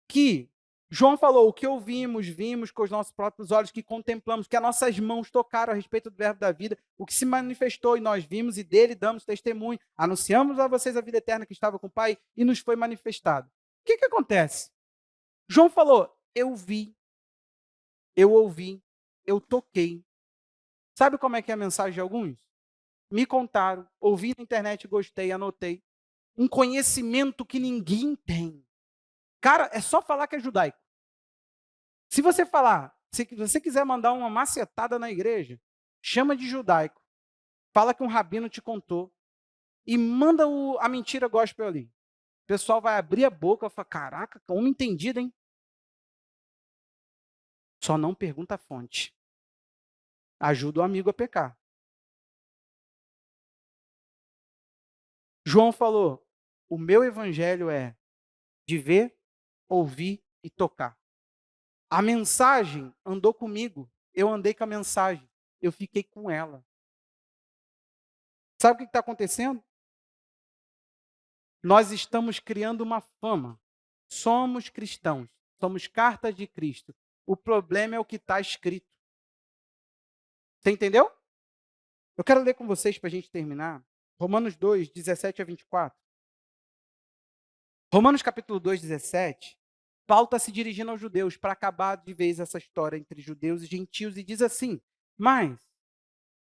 que João falou, o que ouvimos, vimos com os nossos próprios olhos, que contemplamos, que as nossas mãos tocaram a respeito do verbo da vida, o que se manifestou e nós vimos e dele damos testemunho, anunciamos a vocês a vida eterna que estava com o Pai e nos foi manifestado. O que acontece? João falou, eu vi, eu ouvi, eu toquei. Sabe como é que é a mensagem de alguns? Me contaram, ouvi na internet, gostei, anotei. Um conhecimento que ninguém tem. Cara, é só falar que é judaico. Se você falar, se você quiser mandar uma macetada na igreja, chama de judaico. Fala que um rabino te contou e manda a mentira gospel ali. O pessoal vai abrir a boca e falar, caraca, como entendido, hein? Só não pergunta a fonte. Ajuda o amigo a pecar. João falou, o meu evangelho é de ver, ouvir e tocar. A mensagem andou comigo, eu andei com a mensagem, eu fiquei com ela. Sabe o que está acontecendo? Nós estamos criando uma fama. Somos cristãos, somos cartas de Cristo. O problema é o que está escrito. Você entendeu? Eu quero ler com vocês para a gente terminar. Romanos 2, 17 a 24. Romanos capítulo 2, 17. Paulo está se dirigindo aos judeus para acabar de vez essa história entre judeus e gentios e diz assim, mas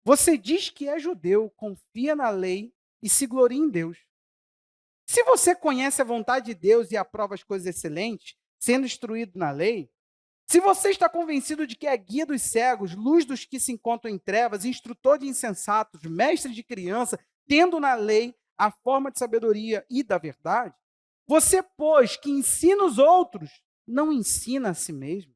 você diz que é judeu, confia na lei e se gloria em Deus. Se você conhece a vontade de Deus e aprova as coisas excelentes, sendo instruído na lei, se você está convencido de que é guia dos cegos, luz dos que se encontram em trevas, instrutor de insensatos, mestre de criança, tendo na lei a forma de sabedoria e da verdade, você, pois, que ensina os outros, não ensina a si mesmo.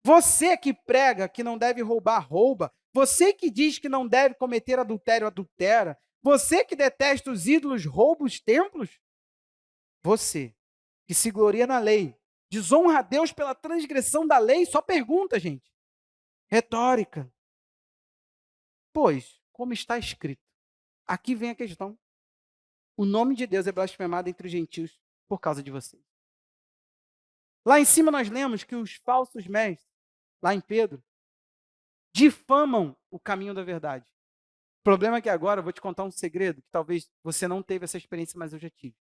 Você que prega que não deve roubar, rouba. Você que diz que não deve cometer adultério, adultera. Você que detesta os ídolos, rouba os templos. Você que se gloria na lei, desonra a Deus pela transgressão da lei, só pergunta, gente. Retórica. Pois, como está escrito, aqui vem a questão. O nome de Deus é blasfemado entre os gentios por causa de vocês. Lá em cima nós lemos que os falsos mestres, lá em Pedro, difamam o caminho da verdade. O problema é que agora eu vou te contar um segredo, que talvez você não teve essa experiência, mas eu já tive.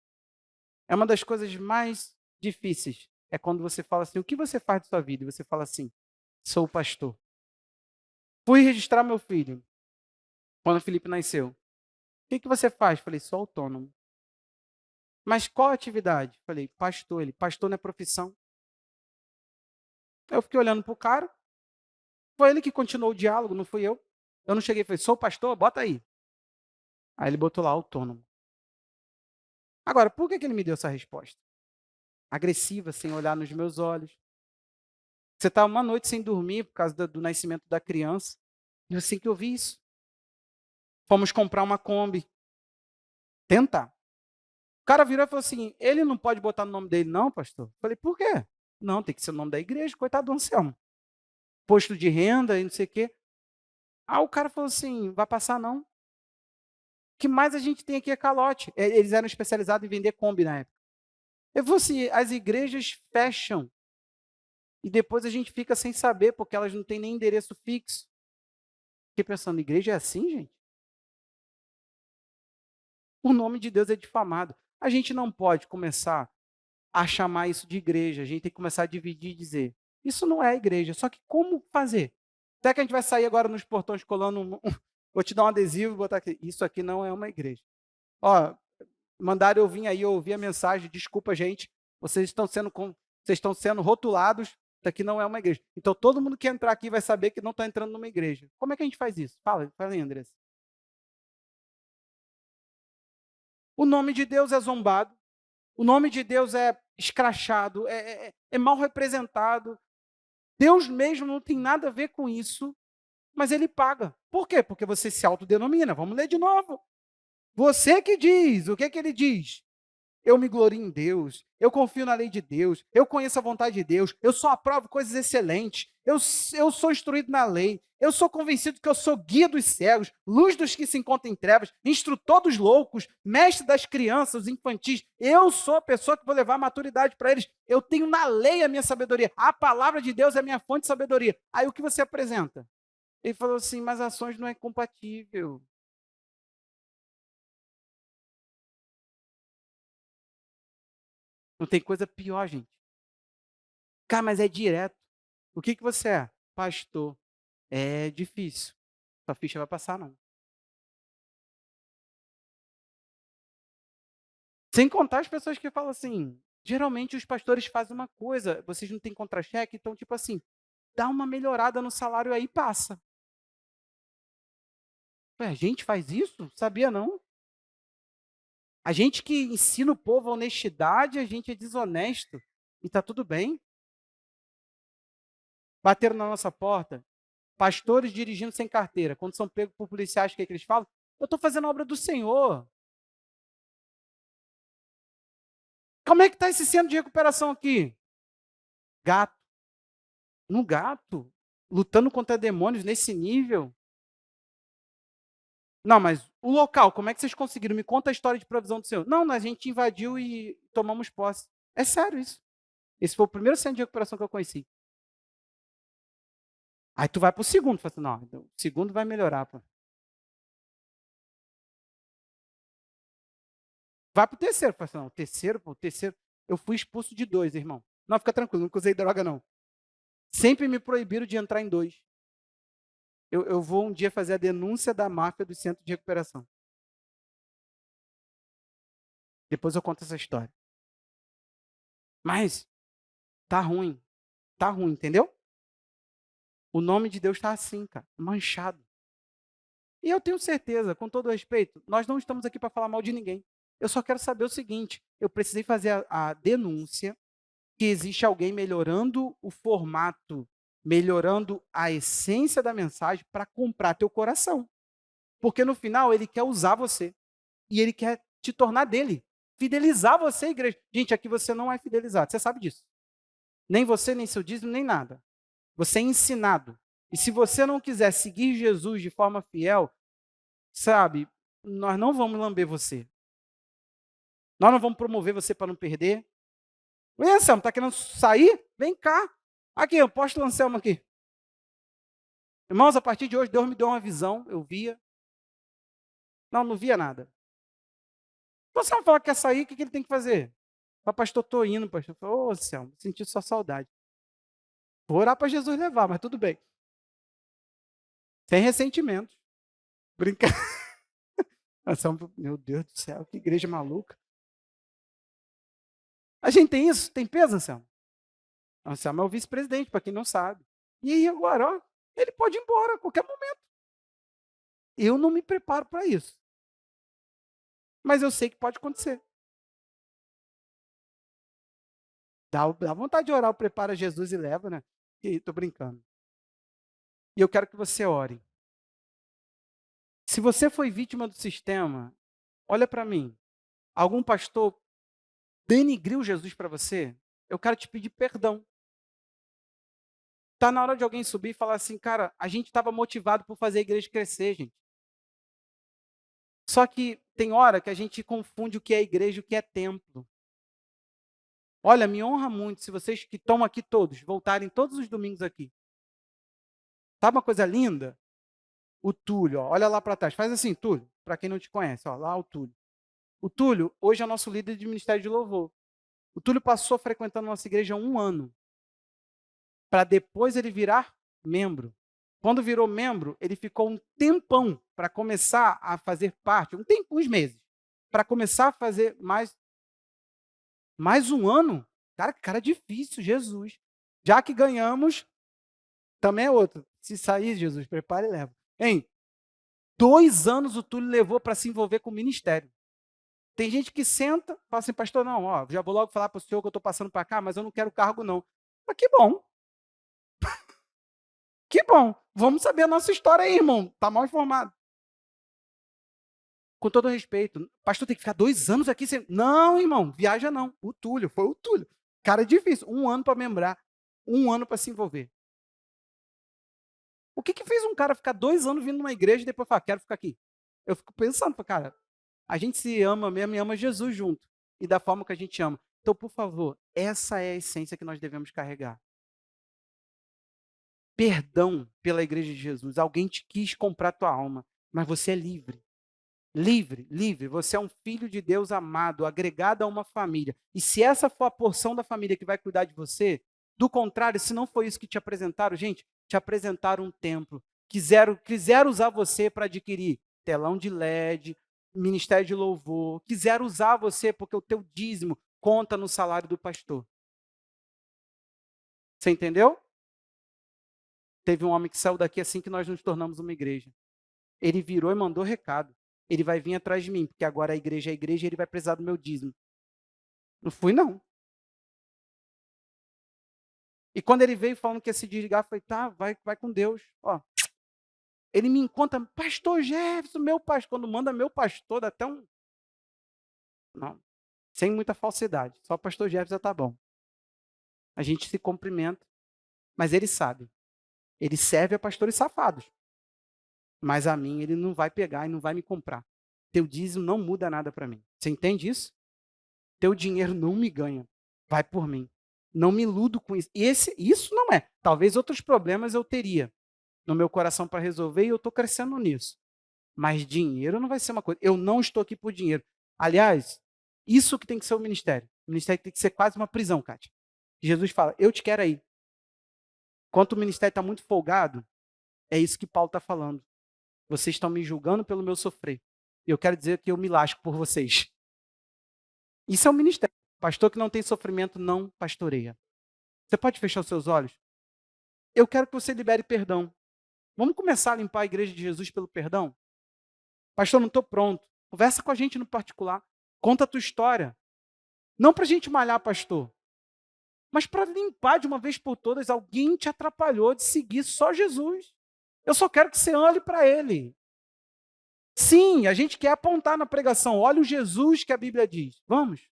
É uma das coisas mais difíceis, é quando você fala assim, o que você faz de sua vida? E você fala assim, sou pastor. Fui registrar meu filho, quando o Felipe nasceu. O que você faz? Falei, sou autônomo. Mas qual atividade? Falei, pastor. Ele, pastor não é profissão. Eu fiquei olhando para o cara, foi ele que continuou o diálogo, não fui eu. Eu não cheguei e falei, sou pastor? Bota aí. Aí ele botou lá, autônomo. Agora, por que ele me deu essa resposta? Agressiva, sem olhar nos meus olhos. Você está uma noite sem dormir por causa do nascimento da criança. E assim que eu vi isso. Fomos comprar uma Kombi. Tentar. O cara virou e falou assim, ele não pode botar no nome dele não, pastor? Eu falei, por quê? Não, tem que ser o nome da igreja, coitado do Anselmo. Posto de renda e não sei o quê. Aí o cara falou assim, vai passar não. O que mais a gente tem aqui é calote. Eles eram especializados em vender Kombi na época. Eu falei assim, as igrejas fecham. E depois a gente fica sem saber, porque elas não têm nem endereço fixo. Fiquei pensando, igreja é assim, gente? O nome de Deus é difamado. A gente não pode começar a chamar isso de igreja. A gente tem que começar a dividir e dizer, isso não é igreja. Só que como fazer? Até que a gente vai sair agora nos portões colando vou te dar um adesivo e botar aqui. Isso aqui não é uma igreja. Ó, mandaram eu vir aí, eu ouvi a mensagem, desculpa, gente, vocês estão sendo rotulados, isso aqui não é uma igreja. Então, todo mundo que entrar aqui vai saber que não está entrando numa igreja. Como é que a gente faz isso? Fala aí, Andressa. O nome de Deus é zombado, o nome de Deus é escrachado, é mal representado. Deus mesmo não tem nada a ver com isso, mas ele paga. Por quê? Porque você se autodenomina. Vamos ler de novo. Você que diz, o que que ele diz? Eu me glorio em Deus, eu confio na lei de Deus, eu conheço a vontade de Deus, eu só aprovo coisas excelentes, eu sou instruído na lei, eu sou convencido que eu sou guia dos cegos, luz dos que se encontram em trevas, instrutor dos loucos, mestre das crianças, os infantis. Eu sou a pessoa que vou levar a maturidade para eles. Eu tenho na lei a minha sabedoria, a palavra de Deus é a minha fonte de sabedoria. Aí o que você apresenta? Ele falou assim, mas ações não é compatível. Não tem coisa pior, gente. Cara, mas é direto. O que você é? Pastor. É difícil. Sua ficha vai passar, não. Sem contar as pessoas que falam assim, geralmente os pastores fazem uma coisa, vocês não têm contra-cheque, então, tipo assim, dá uma melhorada no salário aí e passa. Ué, a gente faz isso? Sabia não? A gente que ensina o povo a honestidade, a gente é desonesto. E tá tudo bem. Bateram na nossa porta, pastores dirigindo sem carteira. Quando são pegos por policiais, o que, é que eles falam? Eu estou fazendo a obra do Senhor. Como é que está esse centro de recuperação aqui? Gato. No gato? Lutando contra demônios nesse nível? Não, mas o local, como é que vocês conseguiram? Me conta a história de provisão do Senhor. Não, a gente invadiu e tomamos posse. É sério isso. Esse foi o primeiro centro de recuperação que eu conheci. Aí tu vai para o segundo. Fala assim, não, então, o segundo vai melhorar. Pô. Vai para o terceiro. Fala assim, não, o terceiro. Eu fui expulso de dois, irmão. Não, fica tranquilo, nunca usei droga, não. Sempre me proibiram de entrar em dois. Eu vou um dia fazer a denúncia da máfia do centro de recuperação. Depois eu conto essa história. Mas tá ruim, entendeu? O nome de Deus está assim, cara, manchado. E eu tenho certeza, com todo respeito, nós não estamos aqui para falar mal de ninguém. Eu só quero saber o seguinte: eu precisei fazer a denúncia que existe alguém melhorando o formato, melhorando a essência da mensagem para comprar teu coração. Porque no final ele quer usar você e ele quer te tornar dele, fidelizar você, igreja. Gente, aqui você não é fidelizado, você sabe disso. Nem você, nem seu dízimo, nem nada. Você é ensinado. E se você não quiser seguir Jesus de forma fiel, sabe, nós não vamos lamber você. Nós não vamos promover você para não perder. Oi, Anselmo, está querendo sair? Vem cá. Aqui, o apóstolo Anselmo aqui. Irmãos, a partir de hoje, Deus me deu uma visão, eu via. Não via nada. Você vai falar que quer sair, o que ele tem que fazer? Fala, pastor, estou indo, pastor. Ô, céu, senti sua saudade. Vou orar para Jesus levar, mas tudo bem. Sem ressentimento. Brincar. Meu Deus do céu, que igreja maluca. A gente tem isso? Tem peso, Anselmo? Anselmo é o vice-presidente, para quem não sabe. E aí agora, ó, ele pode ir embora a qualquer momento. Eu não me preparo para isso. Mas eu sei que pode acontecer. Dá vontade de orar, prepara Jesus e leva, né? Estou brincando. E eu quero que você ore. Se você foi vítima do sistema, olha para mim. Algum pastor denigriu Jesus para você? Eu quero te pedir perdão. Está na hora de alguém subir e falar assim, cara, a gente estava motivado por fazer a igreja crescer, gente. Só que tem hora que a gente confunde o que é igreja e o que é templo. Olha, me honra muito se vocês que estão aqui todos, voltarem todos os domingos aqui. Sabe uma coisa linda? O Túlio, ó, olha lá para trás. Faz assim, Túlio, para quem não te conhece, ó, lá o Túlio. O Túlio, hoje é nosso líder de ministério de louvor. O Túlio passou frequentando nossa igreja há 1 ano, para depois ele virar membro. Quando virou membro, ele ficou um tempão para começar a fazer parte, uns meses, para começar a fazer mais 1 ano. Cara, que cara difícil, Jesus. Já que ganhamos, também é outro. Se sair, Jesus, prepare e leva. Hein? 2 anos o Túlio levou para se envolver com o ministério. Tem gente que senta, fala assim, pastor, não, ó, já vou logo falar para o senhor que eu estou passando para cá, mas eu não quero cargo, não. Mas que bom. Que bom. Vamos saber a nossa história aí, irmão. Está mal informado. Com todo respeito. Pastor, tem que ficar 2 anos aqui sem... Não, irmão, viaja não. O Túlio, foi o Túlio. Cara, é difícil. 1 ano para membrar. 1 ano para se envolver. O que fez um cara ficar 2 anos vindo numa igreja e depois falar, quero ficar aqui? Eu fico pensando, cara, a gente se ama mesmo e ama Jesus junto. E da forma que a gente ama. Então, por favor, essa é a essência que nós devemos carregar. Perdão pela igreja de Jesus. Alguém te quis comprar tua alma, mas você é livre. Livre, livre. Você é um filho de Deus amado, agregado a uma família. E se essa for a porção da família que vai cuidar de você, do contrário, se não foi isso que te apresentaram, gente, te apresentaram um templo. Quiseram usar você para adquirir telão de LED, ministério de louvor. Quiseram usar você porque o teu dízimo conta no salário do pastor. Você entendeu? Teve um homem que saiu daqui assim que nós nos tornamos uma igreja. Ele virou e mandou recado. Ele vai vir atrás de mim, porque agora a igreja é igreja e ele vai precisar do meu dízimo. Não fui, não. E quando ele veio falando que ia se desligar, eu falei, tá, vai com Deus. Ó, ele me encontra, pastor Jefferson, meu pastor. Quando manda meu pastor, dá até um... Não, sem muita falsidade. Só o pastor Jefferson tá bom. A gente se cumprimenta, mas ele sabe. Ele serve a pastores safados. Mas a mim ele não vai pegar e não vai me comprar. Teu dízimo não muda nada para mim. Você entende isso? Teu dinheiro não me ganha. Vai por mim. Não me iludo com isso. Isso não é. Talvez outros problemas eu teria no meu coração para resolver e eu estou crescendo nisso. Mas dinheiro não vai ser uma coisa. Eu não estou aqui por dinheiro. Aliás, isso que tem que ser o ministério. O ministério tem que ser quase uma prisão, Kátia. Jesus fala, eu te quero aí. Enquanto o ministério está muito folgado, é isso que Paulo está falando. Vocês estão me julgando pelo meu sofrer. E eu quero dizer que eu me lasco por vocês. Isso é um ministério. Pastor que não tem sofrimento não pastoreia. Você pode fechar os seus olhos? Eu quero que você libere perdão. Vamos começar a limpar a igreja de Jesus pelo perdão? Pastor, não estou pronto. Conversa com a gente no particular. Conta a tua história. Não para a gente malhar, pastor, mas para limpar de uma vez por todas. Alguém te atrapalhou de seguir só Jesus. Eu só quero que você olhe para ele. Sim, a gente quer apontar na pregação. Olha o Jesus que a Bíblia diz. Vamos.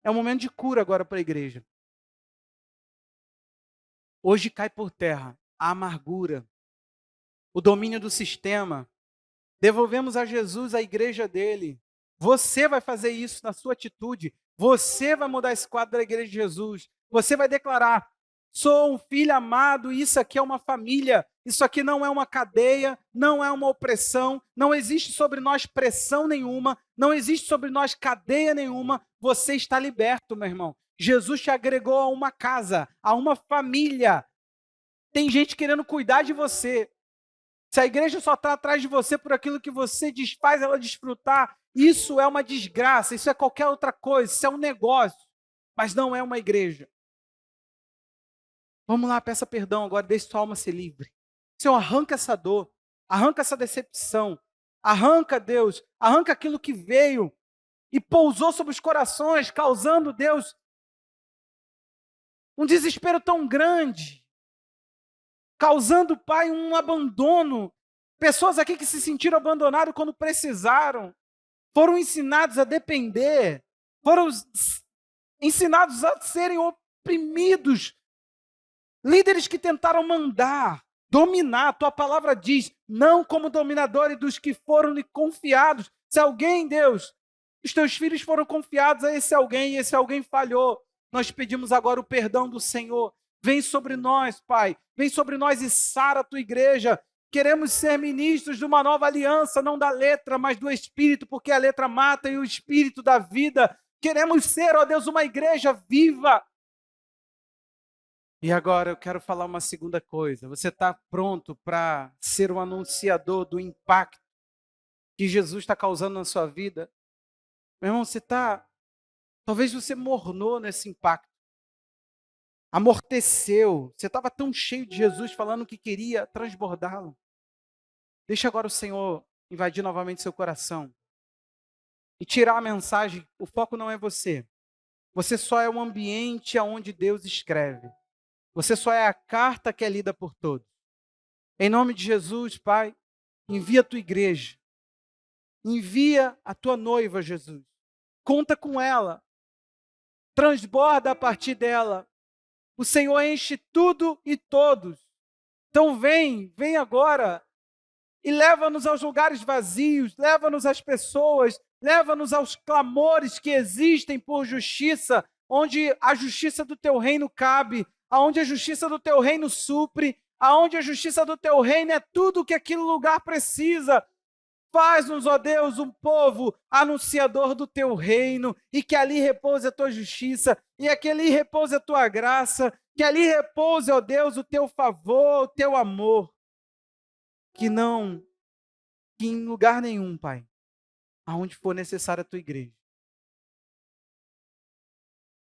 É um momento de cura agora para a igreja. Hoje cai por terra a amargura, o domínio do sistema. Devolvemos a Jesus a igreja dele. Você vai fazer isso na sua atitude. Você vai mudar esse quadro da igreja de Jesus. Você vai declarar, sou um filho amado, isso aqui é uma família. Isso aqui não é uma cadeia, não é uma opressão, não existe sobre nós pressão nenhuma, não existe sobre nós cadeia nenhuma. Você está liberto, meu irmão. Jesus te agregou a uma casa, a uma família. Tem gente querendo cuidar de você. Se a igreja só está atrás de você por aquilo que você faz ela desfrutar, isso é uma desgraça, isso é qualquer outra coisa, isso é um negócio, mas não é uma igreja. Vamos lá, peça perdão agora, deixe sua alma ser livre. Senhor, arranca essa dor, arranca essa decepção, arranca, Deus, arranca aquilo que veio e pousou sobre os corações, causando, Deus, um desespero tão grande, causando, Pai, um abandono. Pessoas aqui que se sentiram abandonadas quando precisaram, foram ensinados a depender, foram ensinados a serem oprimidos. Líderes que tentaram mandar, dominar, tua palavra diz, não como dominadores dos que foram lhe confiados. Se alguém, Deus, os teus filhos foram confiados a esse alguém e esse alguém falhou, nós pedimos agora o perdão do Senhor. Vem sobre nós, Pai, vem sobre nós e sara a tua igreja. Queremos ser ministros de uma nova aliança, não da letra, mas do Espírito, porque a letra mata e o Espírito dá vida. Queremos ser, ó Deus, uma igreja viva. E agora eu quero falar uma segunda coisa. Você está pronto para ser um anunciador do impacto que Jesus está causando na sua vida? Meu irmão, talvez você mornou nesse impacto. Amorteceu. Você estava tão cheio de Jesus falando que queria transbordá-lo. Deixa agora o Senhor invadir novamente seu coração e tirar a mensagem. O foco não é você. Você só é um ambiente onde Deus escreve. Você só é a carta que é lida por todos. Em nome de Jesus, Pai, envia a tua igreja. Envia a tua noiva, Jesus. Conta com ela. Transborda a partir dela. O Senhor enche tudo e todos. Então vem agora e leva-nos aos lugares vazios, leva-nos às pessoas, leva-nos aos clamores que existem por justiça, onde a justiça do teu reino cabe, aonde a justiça do teu reino supre, aonde a justiça do teu reino é tudo o que aquele lugar precisa. Faz-nos, ó Deus, um povo anunciador do teu reino, e que ali repouse a tua justiça, e que ali repouse a tua graça, que ali repouse, ó Deus, o teu favor, o teu amor. Que em lugar nenhum, Pai, aonde for necessária a tua igreja,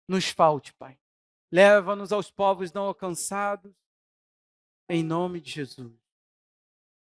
nos falte, Pai. Leva-nos aos povos não alcançados, em nome de Jesus.